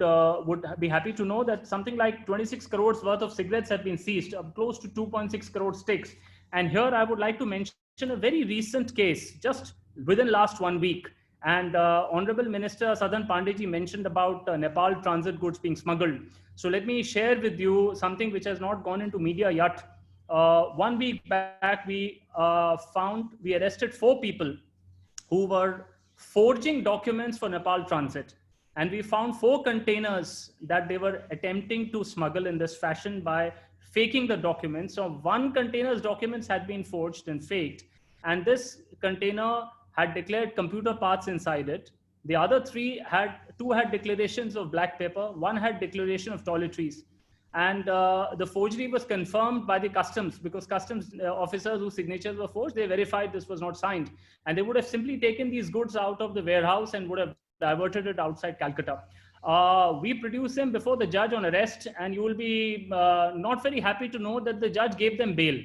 be happy to know that something like 26 crores worth of cigarettes have been seized, close to 2.6 crore sticks. And here I would like to mention a very recent case, just within last 1 week. And Honorable Minister Sadhan Pande mentioned about Nepal transit goods being smuggled. So let me share with you something which has not gone into media yet. 1 week back, we arrested 4 people who were forging documents for Nepal transit. And we found 4 containers that they were attempting to smuggle in this fashion by faking the documents. So 1 container's documents had been forged and faked. And this container had declared computer parts inside it. The other 2 had declarations of black paper. 1 had declaration of toiletries. And the forgery was confirmed by the customs, because customs officers whose signatures were forged, they verified this was not signed. And they would have simply taken these goods out of the warehouse and would have diverted it outside Calcutta. We produced them before the judge on arrest, and you will be not very happy to know that the judge gave them bail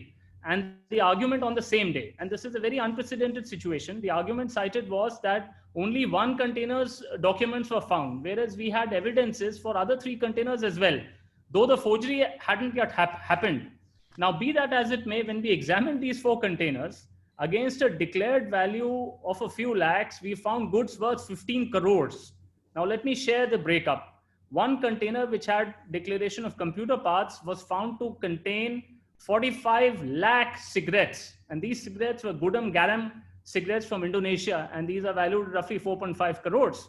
and the argument on the same day. And this is a very unprecedented situation. The argument cited was that only 1 container's documents were found, whereas we had evidences for other 3 containers as well, though the forgery hadn't yet happened. Now, be that as it may, when we examined these 4 containers, against a declared value of a few lakhs, we found goods worth 15 crores. Now, let me share the breakup. 1 container which had declaration of computer parts was found to contain 45 lakh cigarettes. And these cigarettes were Gudam Garam cigarettes from Indonesia, and these are valued roughly 4.5 crores.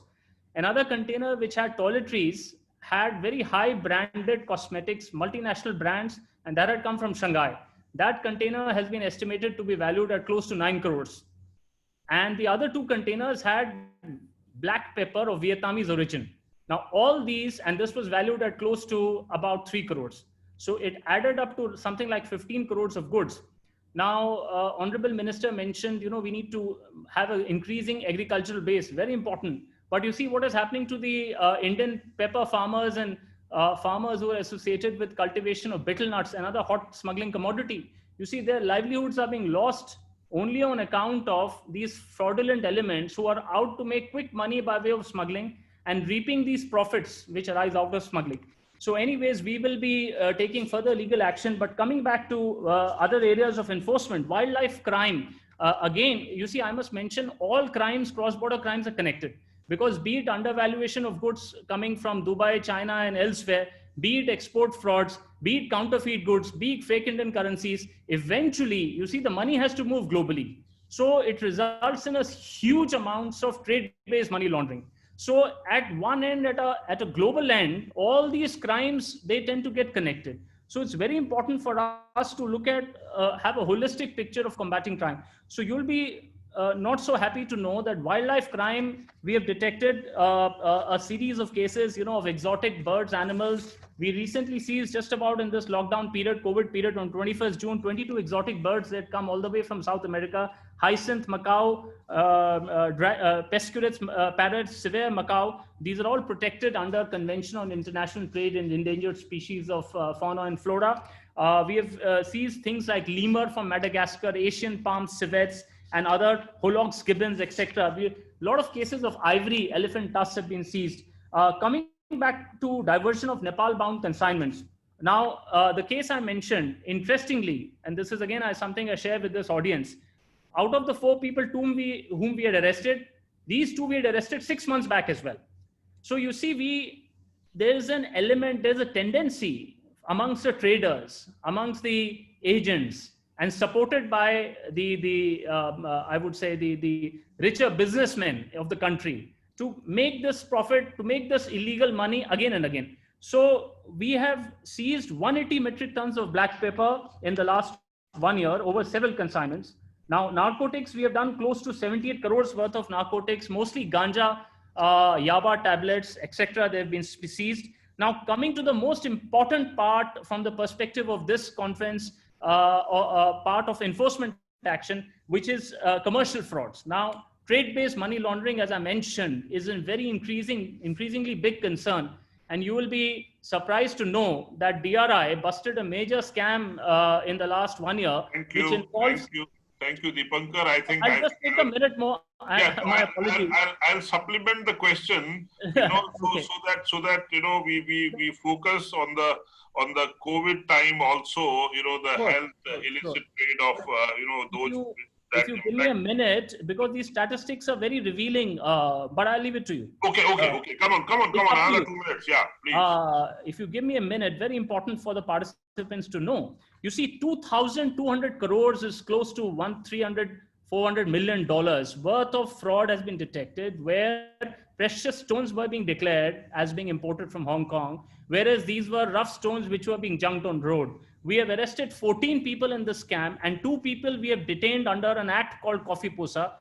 Another container which had toiletries had very high branded cosmetics, multinational brands, and that had come from Shanghai. That container has been estimated to be valued at close to 9 crores. And the other 2 containers had black pepper of Vietnamese origin. Now all these, and this was valued at close to about 3 crores. So it added up to something like 15 crores of goods. Now, Honorable Minister mentioned, we need to have an increasing agricultural base, very important. But you see what is happening to the Indian pepper farmers and farmers who are associated with cultivation of betel nuts, another hot smuggling commodity. You see, their livelihoods are being lost only on account of these fraudulent elements who are out to make quick money by way of smuggling and reaping these profits which arise out of smuggling. So anyways, we will be taking further legal action. But coming back to other areas of enforcement, wildlife crime, again, you see, I must mention all crimes, cross-border crimes are connected. Because be it undervaluation of goods coming from Dubai, China, and elsewhere, be it export frauds, be it counterfeit goods, be it fake Indian currencies, eventually, you see, the money has to move globally. So it results in a huge amounts of trade-based money laundering. So at one end, at a global end, all these crimes, they tend to get connected. So it's very important for us to look at, have a holistic picture of combating crime. So you'll be not so happy to know that wildlife crime, we have detected a series of cases, of exotic birds, animals. We recently seized just about in this lockdown period, COVID period, on 21st June, 22 exotic birds that come all the way from South America: hyacinth macaw, pescurets parrots, severe macaw. These are all protected under Convention on International Trade in Endangered Species of Fauna and Flora. We have seized things like lemur from Madagascar, Asian palm civets, and other hollocks, gibbons, etc. A lot of cases of ivory, elephant tusks have been seized. Coming back to diversion of Nepal-bound consignments. Now, the case I mentioned, interestingly, and this is again something I share with this audience, out of the 4 people whom we had arrested, these 2 we had arrested 6 months back as well. So you see, there's an element, there's a tendency amongst the traders, amongst the agents, and supported by I would say the richer businessmen of the country, to make this profit, to make this illegal money again and again. So we have seized 180 metric tons of black pepper in the last 1 year over several consignments. Now, narcotics, we have done close to 78 crores worth of narcotics, mostly ganja, yaba tablets, etc. They have been seized. Now, coming to the most important part from the perspective of this conference, part of enforcement action, which is commercial frauds. Now, trade-based money laundering, as I mentioned, is a very increasingly big concern. And you will be surprised to know that DRI busted a major scam in the last 1 year. Which involves... Thank you, Deepankar. I think I'll just take a minute more. My apologies. I'll supplement the question, Okay. so that we focus on the COVID time also. The health illicit trade of those. If you give me a minute, because these statistics are very revealing, but I'll leave it to you. Okay. Come on. Another 2 minutes. Yeah, please. If you give me a minute, very important for the participants to know. You see, 2,200 crores is close to $400 million worth of fraud has been detected, where precious stones were being declared as being imported from Hong Kong, whereas these were rough stones which were being junked on road. We have arrested 14 people in the scam, and 2 people we have detained under an act called Coffee Pusa,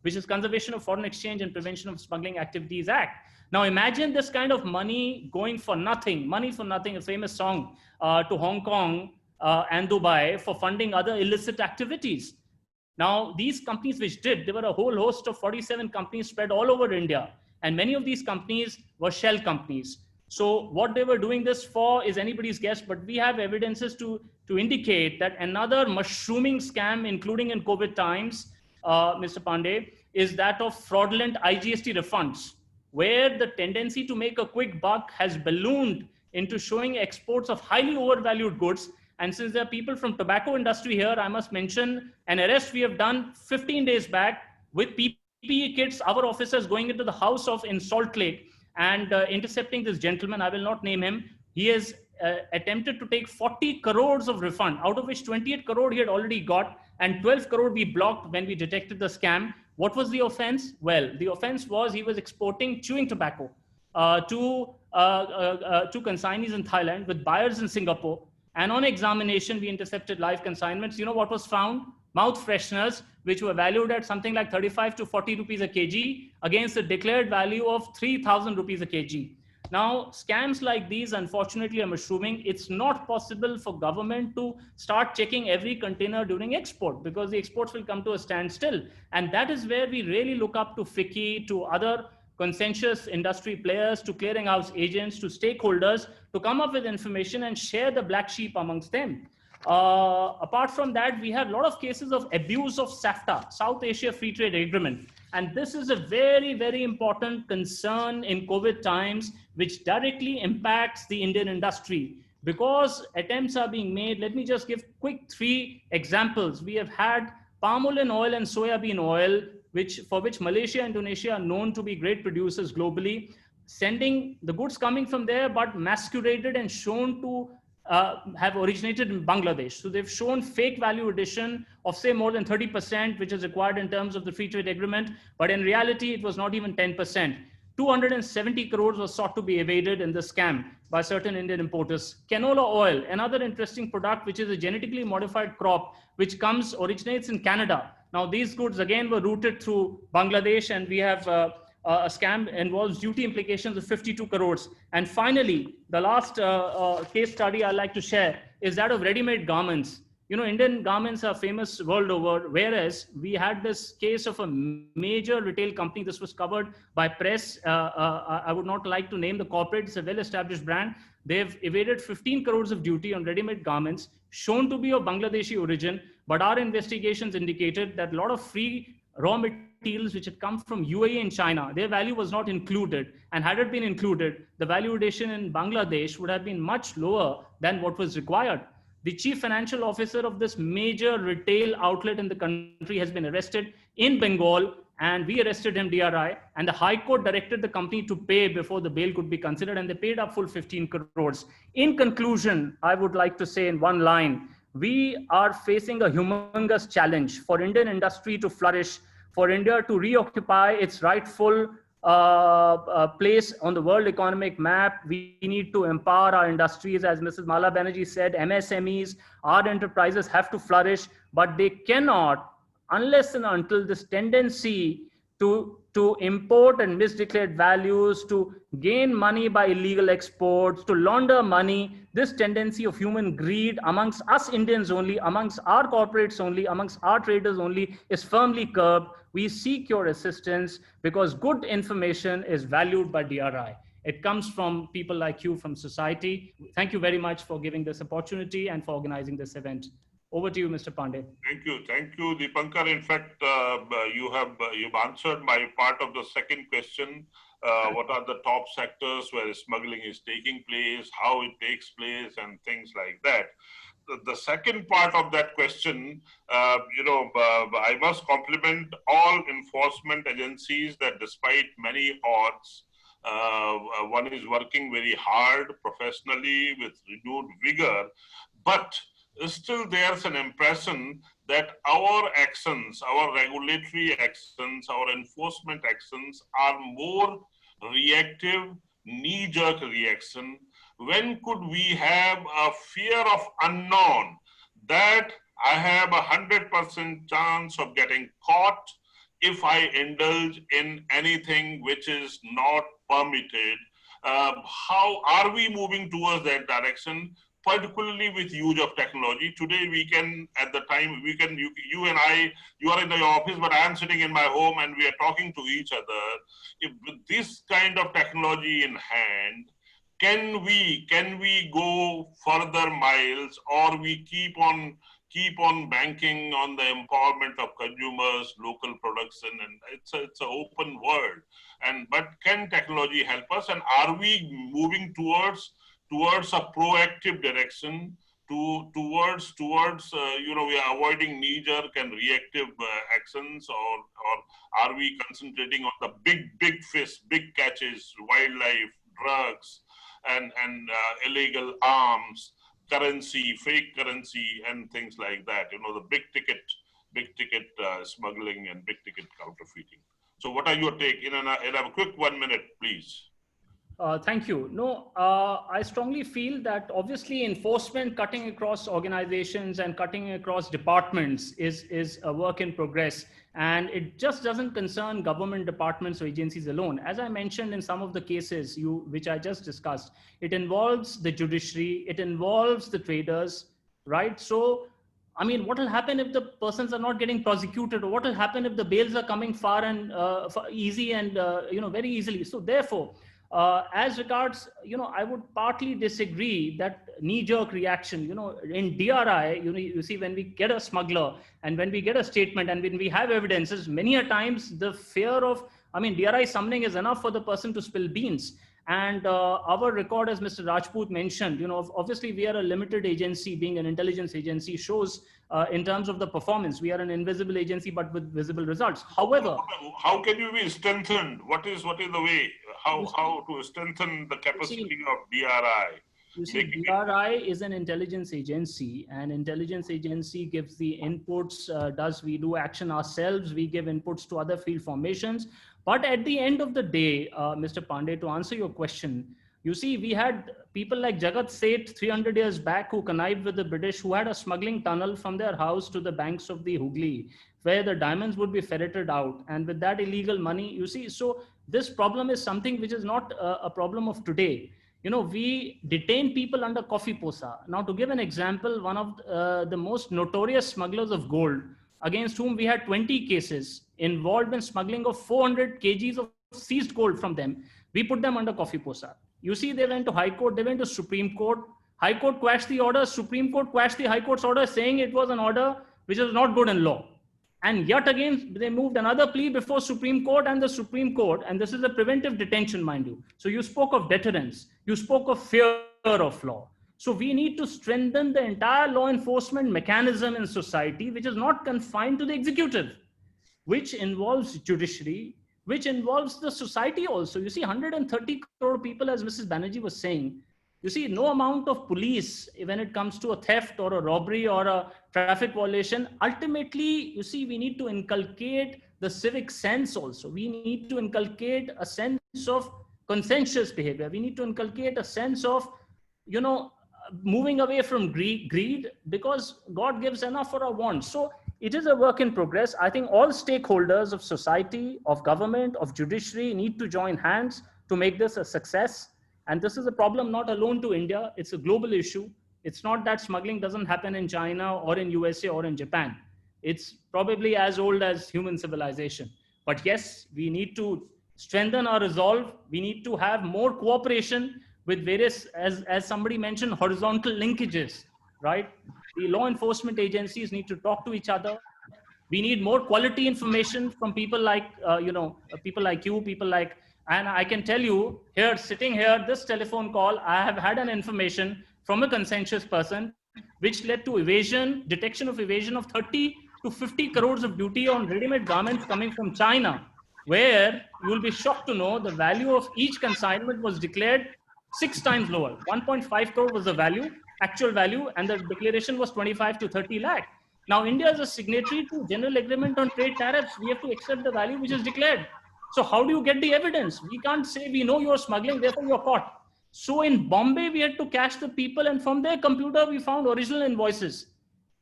which is Conservation of Foreign Exchange and Prevention of Smuggling Activities Act. Now imagine this kind of money going for nothing, money for nothing, a famous song, to Hong Kong and Dubai for funding other illicit activities. Now, these companies which did, there were a whole host of 47 companies spread all over India. And many of these companies were shell companies. So what they were doing this for is anybody's guess, but we have evidences to indicate that another mushrooming scam, including in COVID times, Mr. Pande, is that of fraudulent IGST refunds, where the tendency to make a quick buck has ballooned into showing exports of highly overvalued goods. And since there are people from tobacco industry here, I must mention an arrest we have done 15 days back with PPE kits, our officers going into the house in Salt Lake and intercepting this gentleman. I will not name him. He has attempted to take 40 crores of refund, out of which 28 crore he had already got, and 12 crore we blocked when we detected the scam. What was the offense? Well, the offense was he was exporting chewing tobacco to consignees in Thailand with buyers in Singapore. And on examination, we intercepted live consignments. You know what was found? Mouth fresheners, which were valued at something like 35 to 40 rupees a kg against a declared value of 3,000 rupees a kg. Now, scams like these, unfortunately, are mushrooming. It's not possible for government to start checking every container during export, because the exports will come to a standstill. And that is where we really look up to FICCI, to other conscientious industry players, to clearinghouse agents, to stakeholders, to come up with information and share the black sheep amongst them. Apart from that, we have a lot of cases of abuse of SAFTA, South Asia Free Trade Agreement. And this is a very, very important concern in COVID times, which directly impacts the Indian industry. Because attempts are being made, let me just give quick 3 examples. We have had palm oil and soya bean oil, for which Malaysia and Indonesia are known to be great producers globally, sending the goods coming from there, but masqueraded and shown to have originated in Bangladesh. So they've shown fake value addition of, say, more than 30%, which is required in terms of the free trade agreement. But in reality, it was not even 10%. 270 crores was sought to be evaded in the scam by certain Indian importers. Canola oil, another interesting product, which is a genetically modified crop, which originates in Canada. Now, these goods again were routed through Bangladesh, and we have a scam involves duty implications of 52 crores. And finally, the last case study I'd like to share is that of ready-made garments. You know, Indian garments are famous world over, whereas we had this case of a major retail company. This was covered by press. I would not like to name the corporate. It's a well-established brand. They've evaded 15 crores of duty on ready-made garments, shown to be of Bangladeshi origin, but our investigations indicated that a lot of free raw materials which had come from UAE and China, their value was not included. And had it been included, the value addition in Bangladesh would have been much lower than what was required. The chief financial officer of this major retail outlet in the country has been arrested in Bengal, and we arrested him, DRI, and the High Court directed the company to pay before the bail could be considered, and they paid up full 15 crores. In conclusion, I would like to say in one line, we are facing a humongous challenge for Indian industry to flourish, for India to reoccupy its rightful place on the world economic map. We need to empower our industries. As Mrs. Mala Banerjee said, MSMEs, our enterprises have to flourish, but they cannot unless and until this tendency to import and misdeclared values, to gain money by illegal exports, to launder money, this tendency of human greed amongst us Indians only, amongst our corporates only, amongst our traders only, is firmly curbed. We seek your assistance because good information is valued by DRI. It comes from people like you from society. Thank you very much for giving this opportunity and for organizing this event. Over to you, Mr. Pande. Thank you, Deepankar. In fact, you've answered my part of the second question. What are the top sectors where smuggling is taking place, how it takes place, and things like that. The second part of that question, I must compliment all enforcement agencies that despite many odds, one is working very hard professionally with renewed vigor, but still there's an impression that our actions, our regulatory actions, our enforcement actions are more reactive, knee-jerk reaction. When could we have a fear of unknown that I have 100% chance of getting caught if I indulge in anything which is not permitted? How are we moving towards that direction? Particularly with use of technology. Today we can, at the time, you and I, you are in your office, but I am sitting in my home and we are talking to each other. If with this kind of technology in hand, can we go further miles, or we keep on banking on the empowerment of consumers, local production, and it's an open world. But can technology help us, and are we moving towards a proactive direction, towards we are avoiding knee-jerk and reactive actions, or are we concentrating on the big fish, big catches, wildlife, drugs, and illegal arms, currency, fake currency, and things like that? The big ticket smuggling and big ticket counterfeiting. So, what are your take in a quick 1 minute, please? Thank you. No, I strongly feel that obviously enforcement cutting across organizations and cutting across departments is a work in progress. And it just doesn't concern government departments or agencies alone. As I mentioned in some of the cases which I just discussed, it involves the judiciary, it involves the traders, right? So, I mean, what will happen if the persons are not getting prosecuted, or what will happen if the bails are coming far and easy and, very easily? So therefore, as regards, I would partly disagree that knee-jerk reaction, in DRI, you see, when we get a smuggler and when we get a statement and when we have evidences, many a times the fear of, DRI summoning is enough for the person to spill beans. And our record, as Mr. Rajput mentioned, obviously we are a limited agency, being an intelligence agency, shows in terms of the performance, we are an invisible agency, but with visible results. However, how can you be strengthened? What is the way? How to strengthen the capacity of DRI? You see, DRI is an intelligence agency, and intelligence agency gives the inputs, we do action ourselves, we give inputs to other field formations. But at the end of the day, Mr. Pande, to answer your question, You see, we had people like Jagat Seth 300 years back who connived with the British, who had a smuggling tunnel from their house to the banks of the Hooghly, where the diamonds would be ferreted out. And with that illegal money, you see, so this problem is something which is not a problem of today. You know, we detain people under coffee posa. Now, to give an example, one of the most notorious smugglers of gold, against whom we had 20 cases involved in smuggling of 400 kgs of seized gold from them, we put them under coffee posa. You see, they went to High Court, they went to Supreme Court. High Court quashed the order, Supreme Court quashed the High Court's order, saying it was an order which was not good in law. And yet again, they moved another plea before Supreme Court, and the Supreme Court, and this is a preventive detention, mind you. So you spoke of deterrence, you spoke of fear of law. So we need to strengthen the entire law enforcement mechanism in society, which is not confined to the executive, which involves judiciary, which involves the society also. You see, 130 crore people, as Mrs. Banerjee was saying, you see, no amount of police, when it comes to a theft or a robbery or a traffic violation, ultimately, you see, we need to inculcate the civic sense also. We need to inculcate a sense of conscientious behavior. We need to inculcate a sense of, you know, moving away from greed, because God gives enough for our wants. So it is a work in progress. I think all stakeholders of society, of government, of judiciary need to join hands to make this a success. And this is a problem not alone to India. It's a global issue. It's not that smuggling doesn't happen in China or in USA or in Japan. It's probably as old as human civilization. But yes, we need to strengthen our resolve. We need to have more cooperation with various, as somebody mentioned, horizontal linkages, right? The law enforcement agencies need to talk to each other. We need more quality information from people like, people like you, people like, and I can tell you here, sitting here, this telephone call, I have had an information from a conscientious person, which led to detection of evasion of 30 to 50 crores of duty on ready-made garments coming from China, where you will be shocked to know the value of each consignment was declared 6 times lower. 1.5 crore was the value, actual value, and the declaration was 25 to 30 lakh. Now, India is a signatory to General Agreement on Trade Tariffs. We have to accept the value which is declared. So how do you get the evidence? We can't say we know you're smuggling, therefore you're caught. So in Bombay, we had to catch the people, and from their computer, we found original invoices.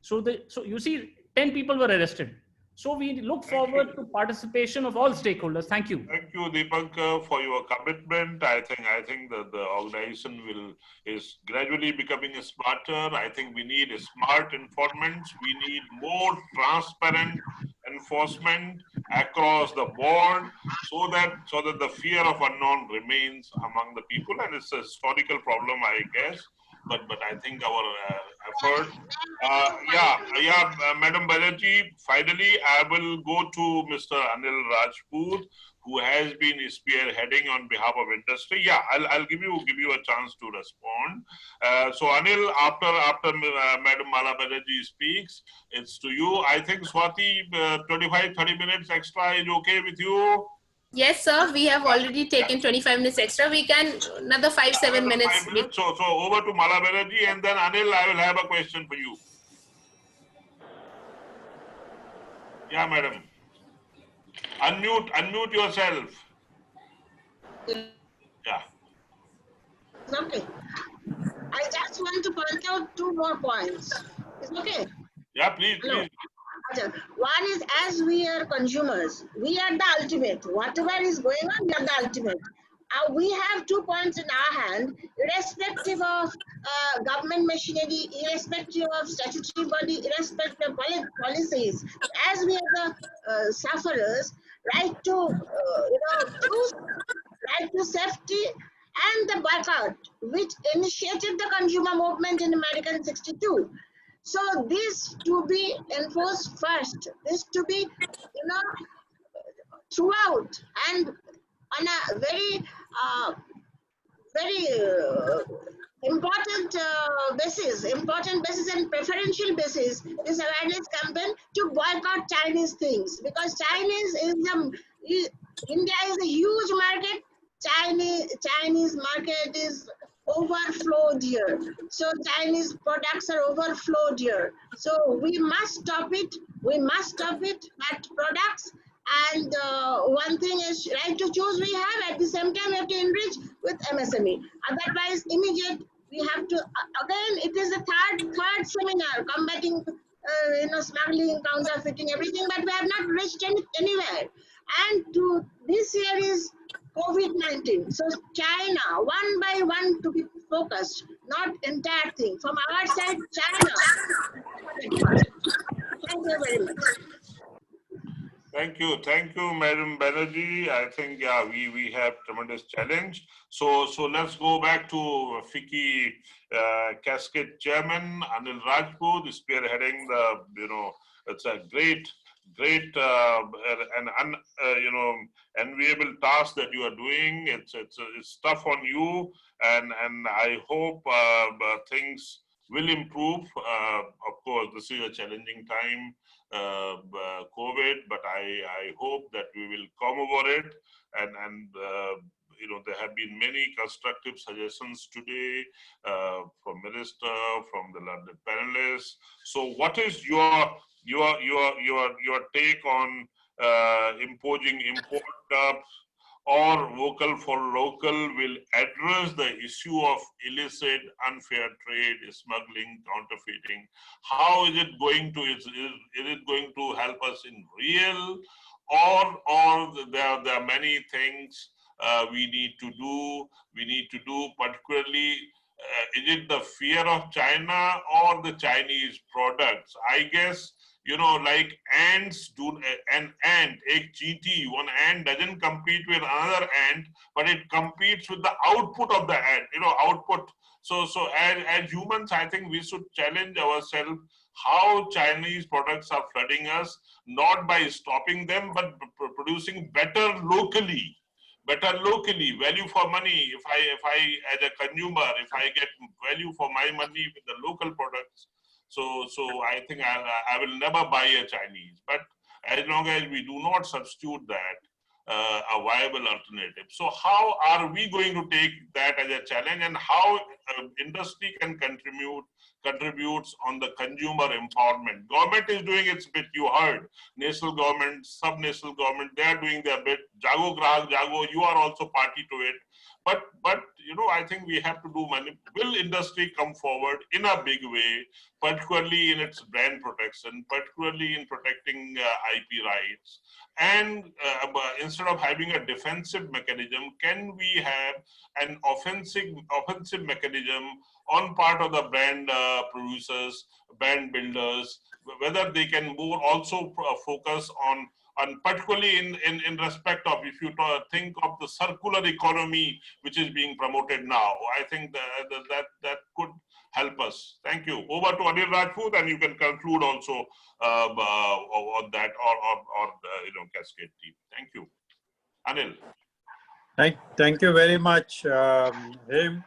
So you see, 10 people were arrested. So we look forward to participation of all stakeholders. Thank you. Thank you, Deepankar, for your commitment. I think that the organization is gradually becoming smarter. I think we need smart informants. We need more transparent enforcement across the board, so that the fear of unknown remains among the people. And it's a historical problem, I guess. But I think our effort. Madam Banerjee, finally, I will go to Mr. Anil Rajput, who has been spearheading on behalf of industry. Yeah, I'll give you a chance to respond. So Anil, after Madam Mala Banerjee speaks, it's to you. I think Swati, 25-30 minutes extra is okay with you? Yes, sir. We have already taken 25 minutes extra. We can another 5-7 minutes. 5 minutes. So over to Mala Banerjee, and then Anil, I will have a question for you. Yeah, madam. Unmute yourself. Yeah. Okay. I just want to point out 2 more points. It's okay? Yeah, please. One is, as we are consumers, we are the ultimate. Whatever is going on, we are the ultimate. We have 2 points in our hand, irrespective of government machinery, irrespective of statutory body, irrespective of policies. As we are the sufferers, right to choose, right to safety, and the boycott, which initiated the consumer movement in America in 62. So this to be enforced first, this to be, throughout, and on a very important basis and preferential basis, this awareness campaign to boycott Chinese things, because India is a huge market. Chinese market is overflowed here. So Chinese products are overflowed here. So we must stop it. We must stop it at products, And one thing is right to choose we have, at the same time we have to enrich with MSME. Otherwise, immediate we have to again. It is the third seminar combating smuggling, counterfeiting, everything, but we have not reached anywhere. And to this year is COVID-19. So China, one by one to be focused, not entire thing. From our side, China. Thank you very much. Thank you, Madam Banerjee. I think we have tremendous challenge. So let's go back to FICCI Cascade Chairman Anil Rajput, spearheading the it's a great and enviable task that you are doing. It's tough on you, and I hope things will improve. Of course, this is a challenging time. COVID, but I hope that we will come over it, and there have been many constructive suggestions today from Minister, from the learned panelists. So what is your take on imposing import caps or vocal for local will address the issue of illicit, unfair trade, smuggling, counterfeiting? How is it going to, is it going to help us in real, or there are many things we need to do, particularly, is it the fear of China or the Chinese products? I guess, like ants an ant, एक चींटी, one ant doesn't compete with another ant, but it competes with the output of the ant, output. So as humans, I think we should challenge ourselves how Chinese products are flooding us, not by stopping them, but producing better locally, value for money. If I as a consumer, if I get value for my money with the local products, so I think I will never buy a Chinese. But as long as we do not substitute that, a viable alternative. So how are we going to take that as a challenge, and how industry can contributes on the consumer empowerment? Government is doing its bit. You heard national government, sub-national government, they are doing their bit. Jago Grahak Jago, you are also party to it. But I think we have to do money. Will industry come forward in a big way, particularly in its brand protection, particularly in protecting IP rights? And instead of having a defensive mechanism, can we have an offensive mechanism on part of the brand producers, brand builders, whether they can more also focus on particularly in respect of, if you think of the circular economy which is being promoted now, I think that could help us. Thank you. Over to Anil Rajput, and you can conclude also on that or Cascade team. Thank you, Anil. Thank you very much, Hem.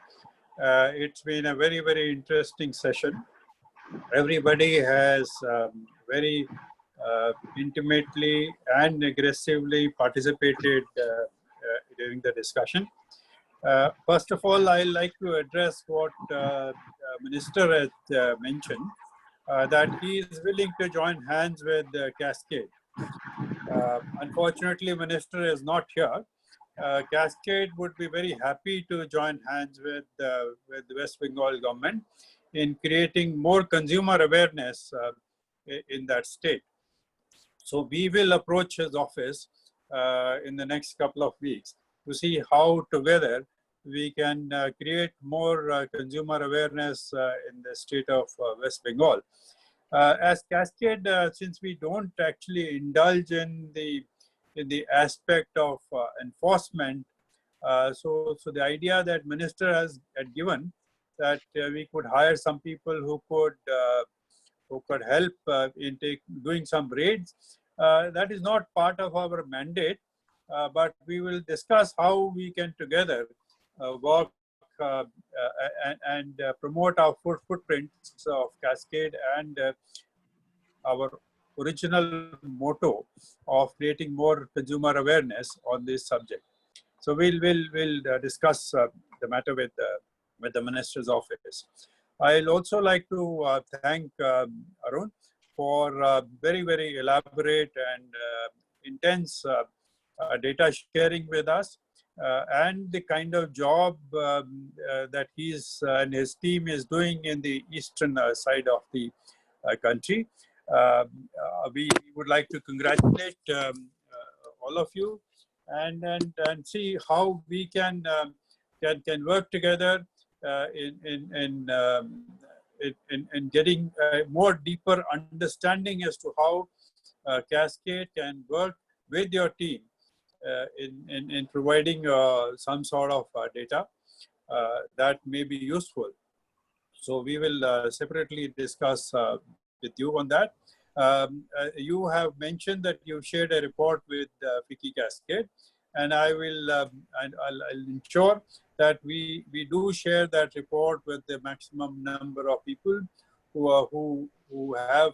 It's been a very, very interesting session. Everybody has very intimately and aggressively participated during the discussion. First of all, I'd like to address what Minister has mentioned, that he is willing to join hands with Cascade. Unfortunately, Minister is not here. Cascade would be very happy to join hands with the West Bengal government in creating more consumer awareness in that state. So we will approach his office in the next couple of weeks to see how together we can create more consumer awareness in the state of West Bengal. As Cascade, since we don't actually indulge in the aspect of enforcement, so the idea that Minister had given that we could hire some people who could help in doing some raids, that is not part of our mandate, but we will discuss how we can together work and promote our footprints of Cascade and our original motto of creating more consumer awareness on this subject. So we'll discuss the matter with the Minister's office. I'll also like to thank Aron for very, very elaborate and intense data sharing with us, and the kind of job that he's and his team is doing in the eastern side of the country. We would like to congratulate all of you and see how we can work together in getting a more deeper understanding as to how Cascade can work with your team in providing some sort of data that may be useful. So we will separately discuss with you on that. You have mentioned that you shared a report with FICCI Cascade, and I will I'll ensure that we do share that report with the maximum number of people who have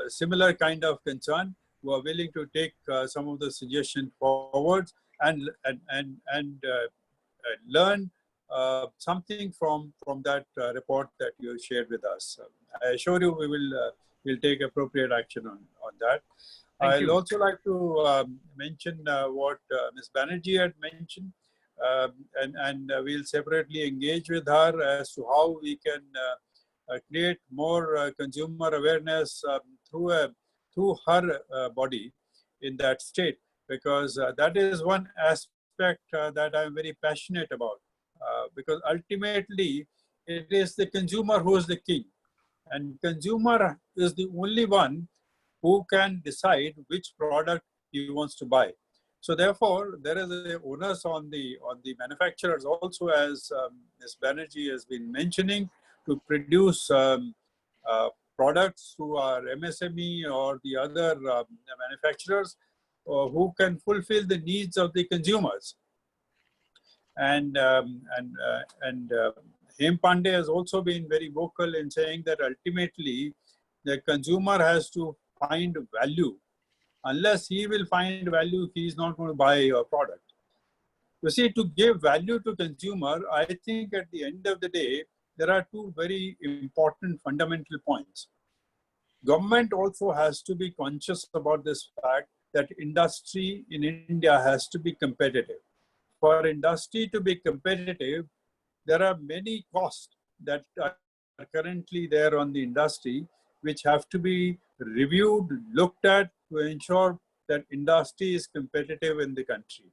similar kind of concern, who are willing to take some of the suggestions forward and learn something from that report that you shared with us. I assure you we will take appropriate action on that. I'll also like to mention what Ms. Banerjee had mentioned, and we'll separately engage with her as to how we can create more consumer awareness through her body in that state, because that is one aspect that I'm very passionate about, because ultimately it is the consumer who is the king, and consumer is the only one who can decide which product he wants to buy. So therefore, there is a onus on the manufacturers also, as Ms. Banerjee has been mentioning, to produce products through our MSME or the other manufacturers who can fulfill the needs of the consumers. And Hem Pande has also been very vocal in saying that ultimately the consumer has to find value. Unless he will find value, he is not going to buy your product. You see, to give value to consumer, I think at the end of the day, there are two very important fundamental points. Government also has to be conscious about this fact that industry in India has to be competitive. For industry to be competitive, there are many costs that are currently there on the industry, which have to be reviewed, looked at to ensure that industry is competitive in the country.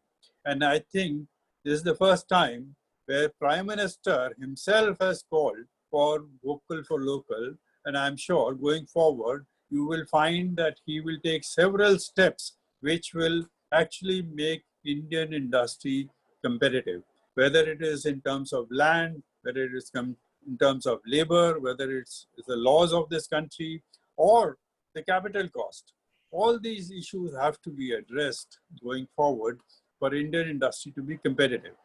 And I think this is the first time where Prime Minister himself has called for vocal for local, and I'm sure going forward, you will find that he will take several steps which will actually make Indian industry competitive, whether it is in terms of land, whether it is in terms of labor, whether it's the laws of this country or the capital cost. All these issues have to be addressed going forward for Indian industry to be competitive.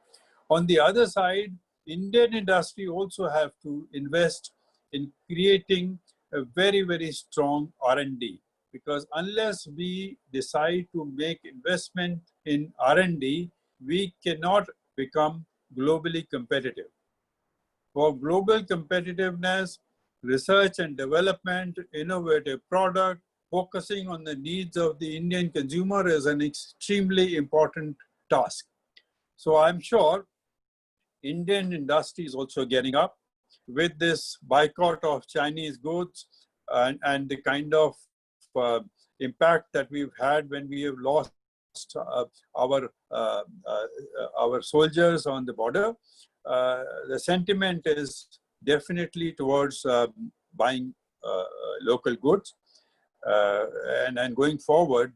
On the other side, Indian industry also have to invest in creating a very, very strong R&D, because unless we decide to make investment in R&D, we cannot become globally competitive. For global competitiveness, research and development, innovative product, focusing on the needs of the Indian consumer is an extremely important task. So I'm sure Indian industry is also getting up with this boycott of Chinese goods and the kind of impact that we've had when we have lost our soldiers on the border. The sentiment is definitely towards buying local goods. And going forward,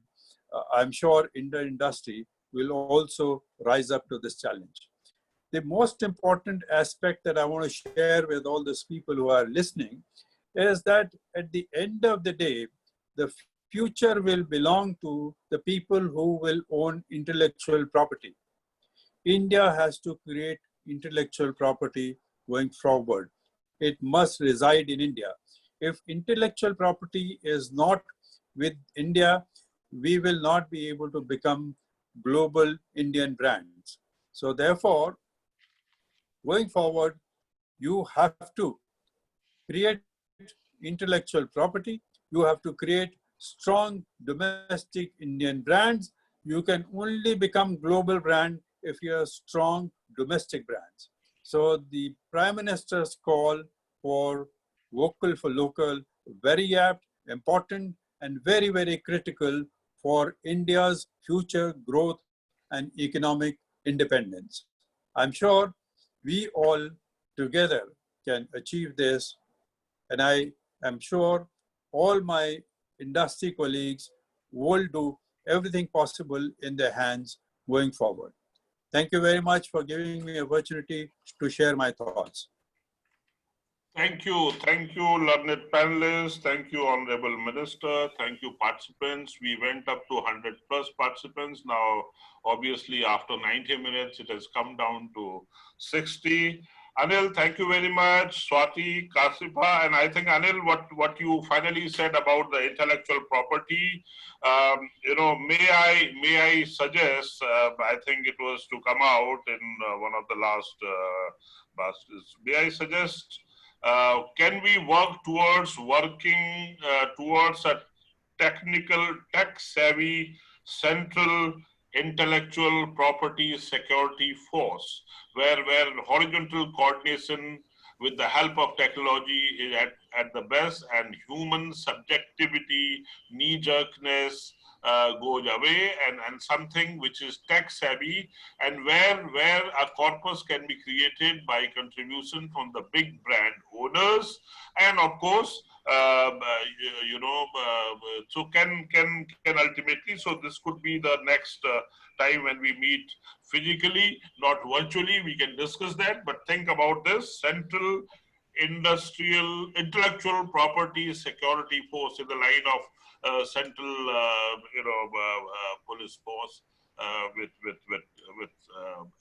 I'm sure Indian industry will also rise up to this challenge. The most important aspect that I want to share with all these people who are listening is that at the end of the day, the future will belong to the people who will own intellectual property. India has to create intellectual property going forward. It must reside in India. If intellectual property is not with India, we will not be able to become global Indian brands. So therefore, going forward, you have to create intellectual property. You have to create strong domestic Indian brands. You can only become global brand if you have strong domestic brands. So the Prime Minister's call for vocal for local, very apt, important, and very, very critical for India's future growth and economic independence. I'm sure we all together can achieve this, and I am sure all my industry colleagues will do everything possible in their hands going forward. Thank you very much for giving me an opportunity to share my thoughts. Thank you, learned panelists. Thank you, Honorable Minister. Thank you, participants. We went up to 100 plus participants. Now, obviously, after 90 minutes, it has come down to 60. Anil, thank you very much. Swati, Kasipa, and I think Anil, what you finally said about the intellectual property, may I suggest? I think it was to come out in one of the last buses. May I suggest? Can we work towards towards a technical, tech-savvy, central intellectual property security force, where horizontal coordination with the help of technology is at the best, and human subjectivity, knee-jerkness goes away, and something which is tech-savvy, and where a corpus can be created by contribution from the big brand owners, and of course, so can ultimately, so this could be the next time when we meet physically, not virtually, we can discuss that, but think about this central intellectual property security force in the line of central police force with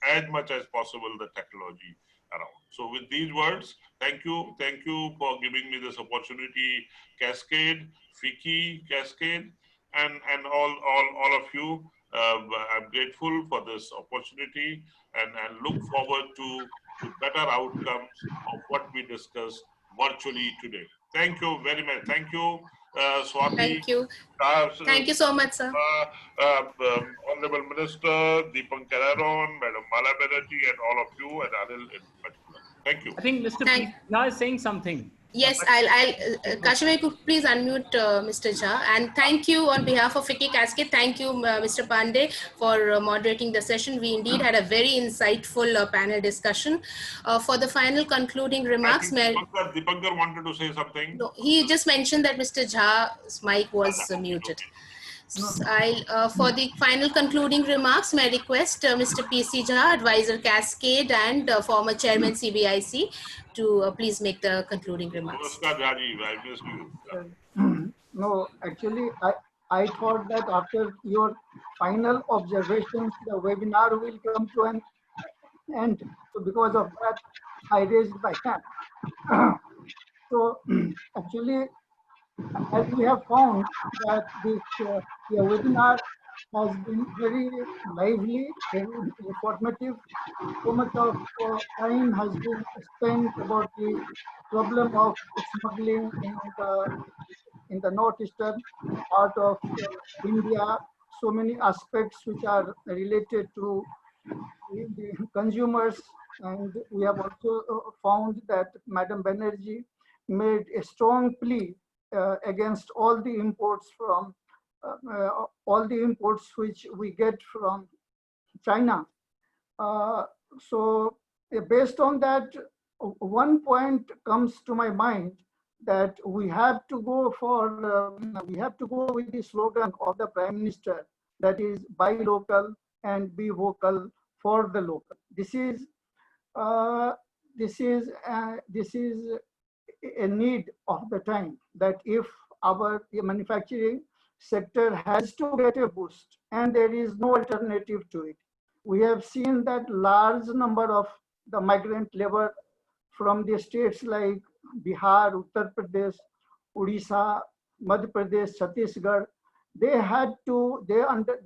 as much as possible the technology around. So with these words, thank you for giving me this opportunity, Cascade, FICCI Cascade, and all of you. I'm grateful for this opportunity and look forward to better outcomes of what we discussed virtually today. Thank you very much. Thank you, Swati. Thank you. Thank you so much, sir. Honorable Minister, Deepankar, Aron, Madam Mala Banerjee, and all of you, and Anil in particular. Thank you. I think Mr. Jha is saying something. Yes, Kashmir, could please unmute Mr. Jha. And thank you on behalf of FICCI Cascade. Thank you, Mr. Pande, for moderating the session. We indeed had a very insightful panel discussion. For the final concluding remarks, Deepankar wanted to say something. No, he just mentioned that Mr. Jha's mic was muted. For the final concluding remarks, may I request Mr. P.C. Jha, Advisor Cascade and former Chairman CBIC, to please make the concluding remarks. I missed you. No, actually, I thought that after your final observations, the webinar will come to an end. So because of that, I raised my hand. So actually, as we have found that this webinar has been very lively, very informative. So much of time has been spent about the problem of smuggling in the northeastern part of India. So many aspects which are related to the consumers, and we have also found that Madam Banerjee made a strong plea against all the imports from all the imports which we get from China. So based on that, one point comes to my mind that we have to go with the slogan of the Prime Minister, that is buy local and be vocal for the local. This is a need of the time, that if our manufacturing sector has to get a boost and there is no alternative to it. We have seen that large number of the migrant labor from the states like Bihar, Uttar Pradesh, Odisha, Madhya Pradesh, Chhattisgarh, they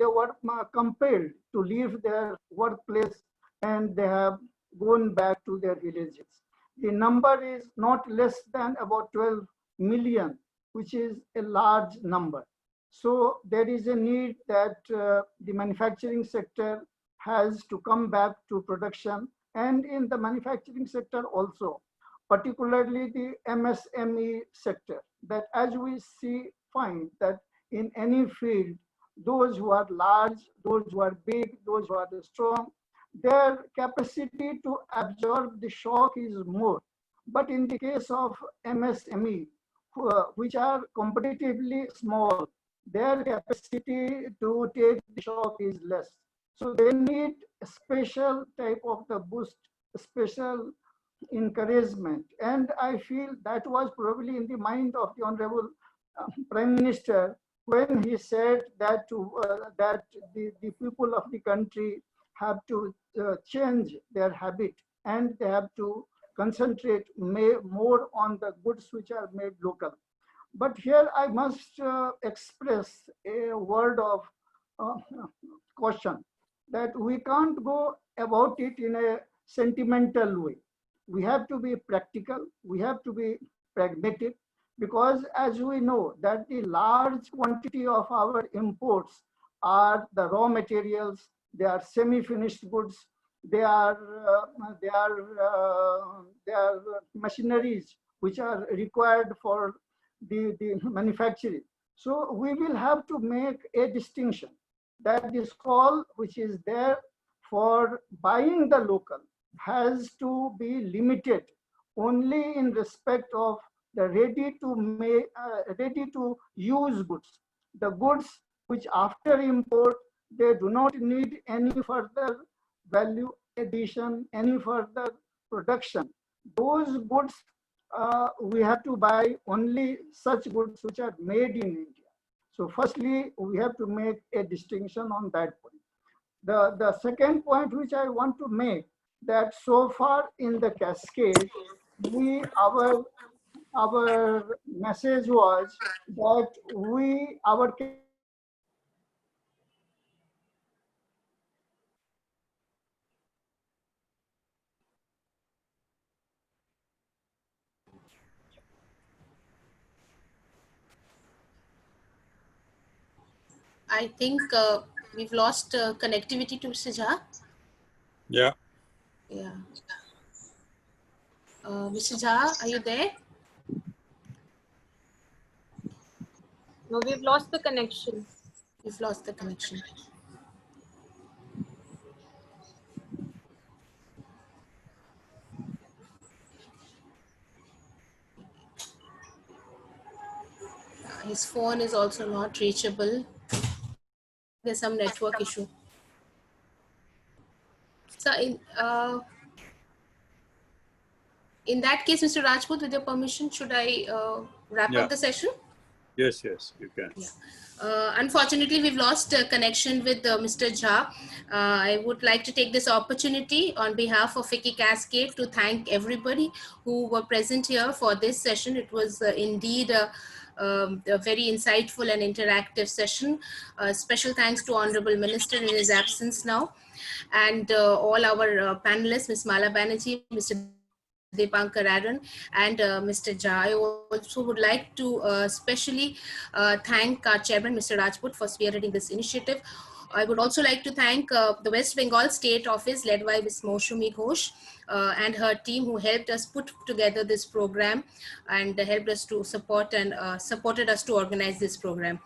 were compelled to leave their workplace and they have gone back to their villages. The number is not less than about 12 million, which is a large number. So there is a need that the manufacturing sector has to come back to production, and in the manufacturing sector also, particularly the MSME sector, that as we find that in any field, those who are large, those who are big, those who are strong, their capacity to absorb the shock is more. But in the case of MSME, which are competitively small, their capacity to take the shock is less. So they need a special type of the boost, special encouragement. And I feel that was probably in the mind of the Honorable Prime Minister when he said that that the people of the country have to change their habit, and they have to concentrate more on the goods which are made local. But here I must express a word of caution that we can't go about it in a sentimental way. We have to be practical, we have to be pragmatic, because as we know that the large quantity of our imports are the raw materials, they are semi-finished goods, they are machineries which are required for the manufacturing. So we will have to make a distinction that this call which is there for buying the local has to be limited only in respect of the ready to use goods, the goods which after import they do not need any further value addition, any further production. Those goods we have to buy only such goods which are made in India. So firstly, we have to make a distinction on that point. The second point which I want to make, that so far in the cascade, our message was that our I think we've lost connectivity to Mr. Jha. Yeah. Yeah. Mr. Jha, are you there? No, we've lost the connection. We've lost the connection. His phone is also not reachable. There's some network issue. So in that case, Mr. Rajput, with your permission, should I wrap up the session? Yes, yes, you can. Yeah. Unfortunately, we've lost connection with Mr. Jha. I would like to take this opportunity on behalf of FICCI Cascade to thank everybody who were present here for this session. It was indeed a very insightful and interactive session. Special thanks to Honorable Minister in his absence now, and all our panelists, Ms. Mala Banerjee, Mr. Deepankar, Aron, and Mr. Jha. I also would like to especially thank our chairman, Mr. Rajput, for spearheading this initiative. I would also like to thank the West Bengal State Office led by Ms. Moshumi Ghosh and her team, who helped us put together this program and helped us to support and supported us to organize this program.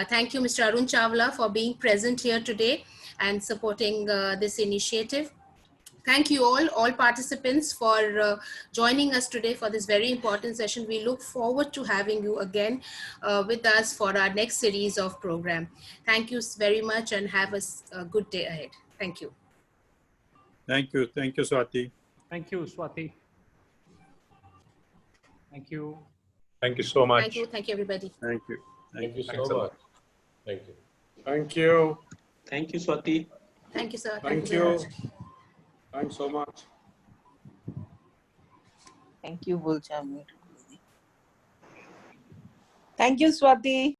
Thank you, Mr. Arun Chawla, for being present here today and supporting this initiative. Thank you all participants, for joining us today for this very important session. We look forward to having you again with us for our next series of program. Thank you very much and have a good day ahead. Thank you. Thank you. Thank you, Swati. Thank you, Swati. Thank you. Thank you so much. Thank you. Thank you, everybody. Thank you. Thank you so much. Thank you. Thank you. Thank you, Swati. Thank you, sir. Thank very you. much. Thanks so much. Thank you, Bulchamir. Thank you, Swati.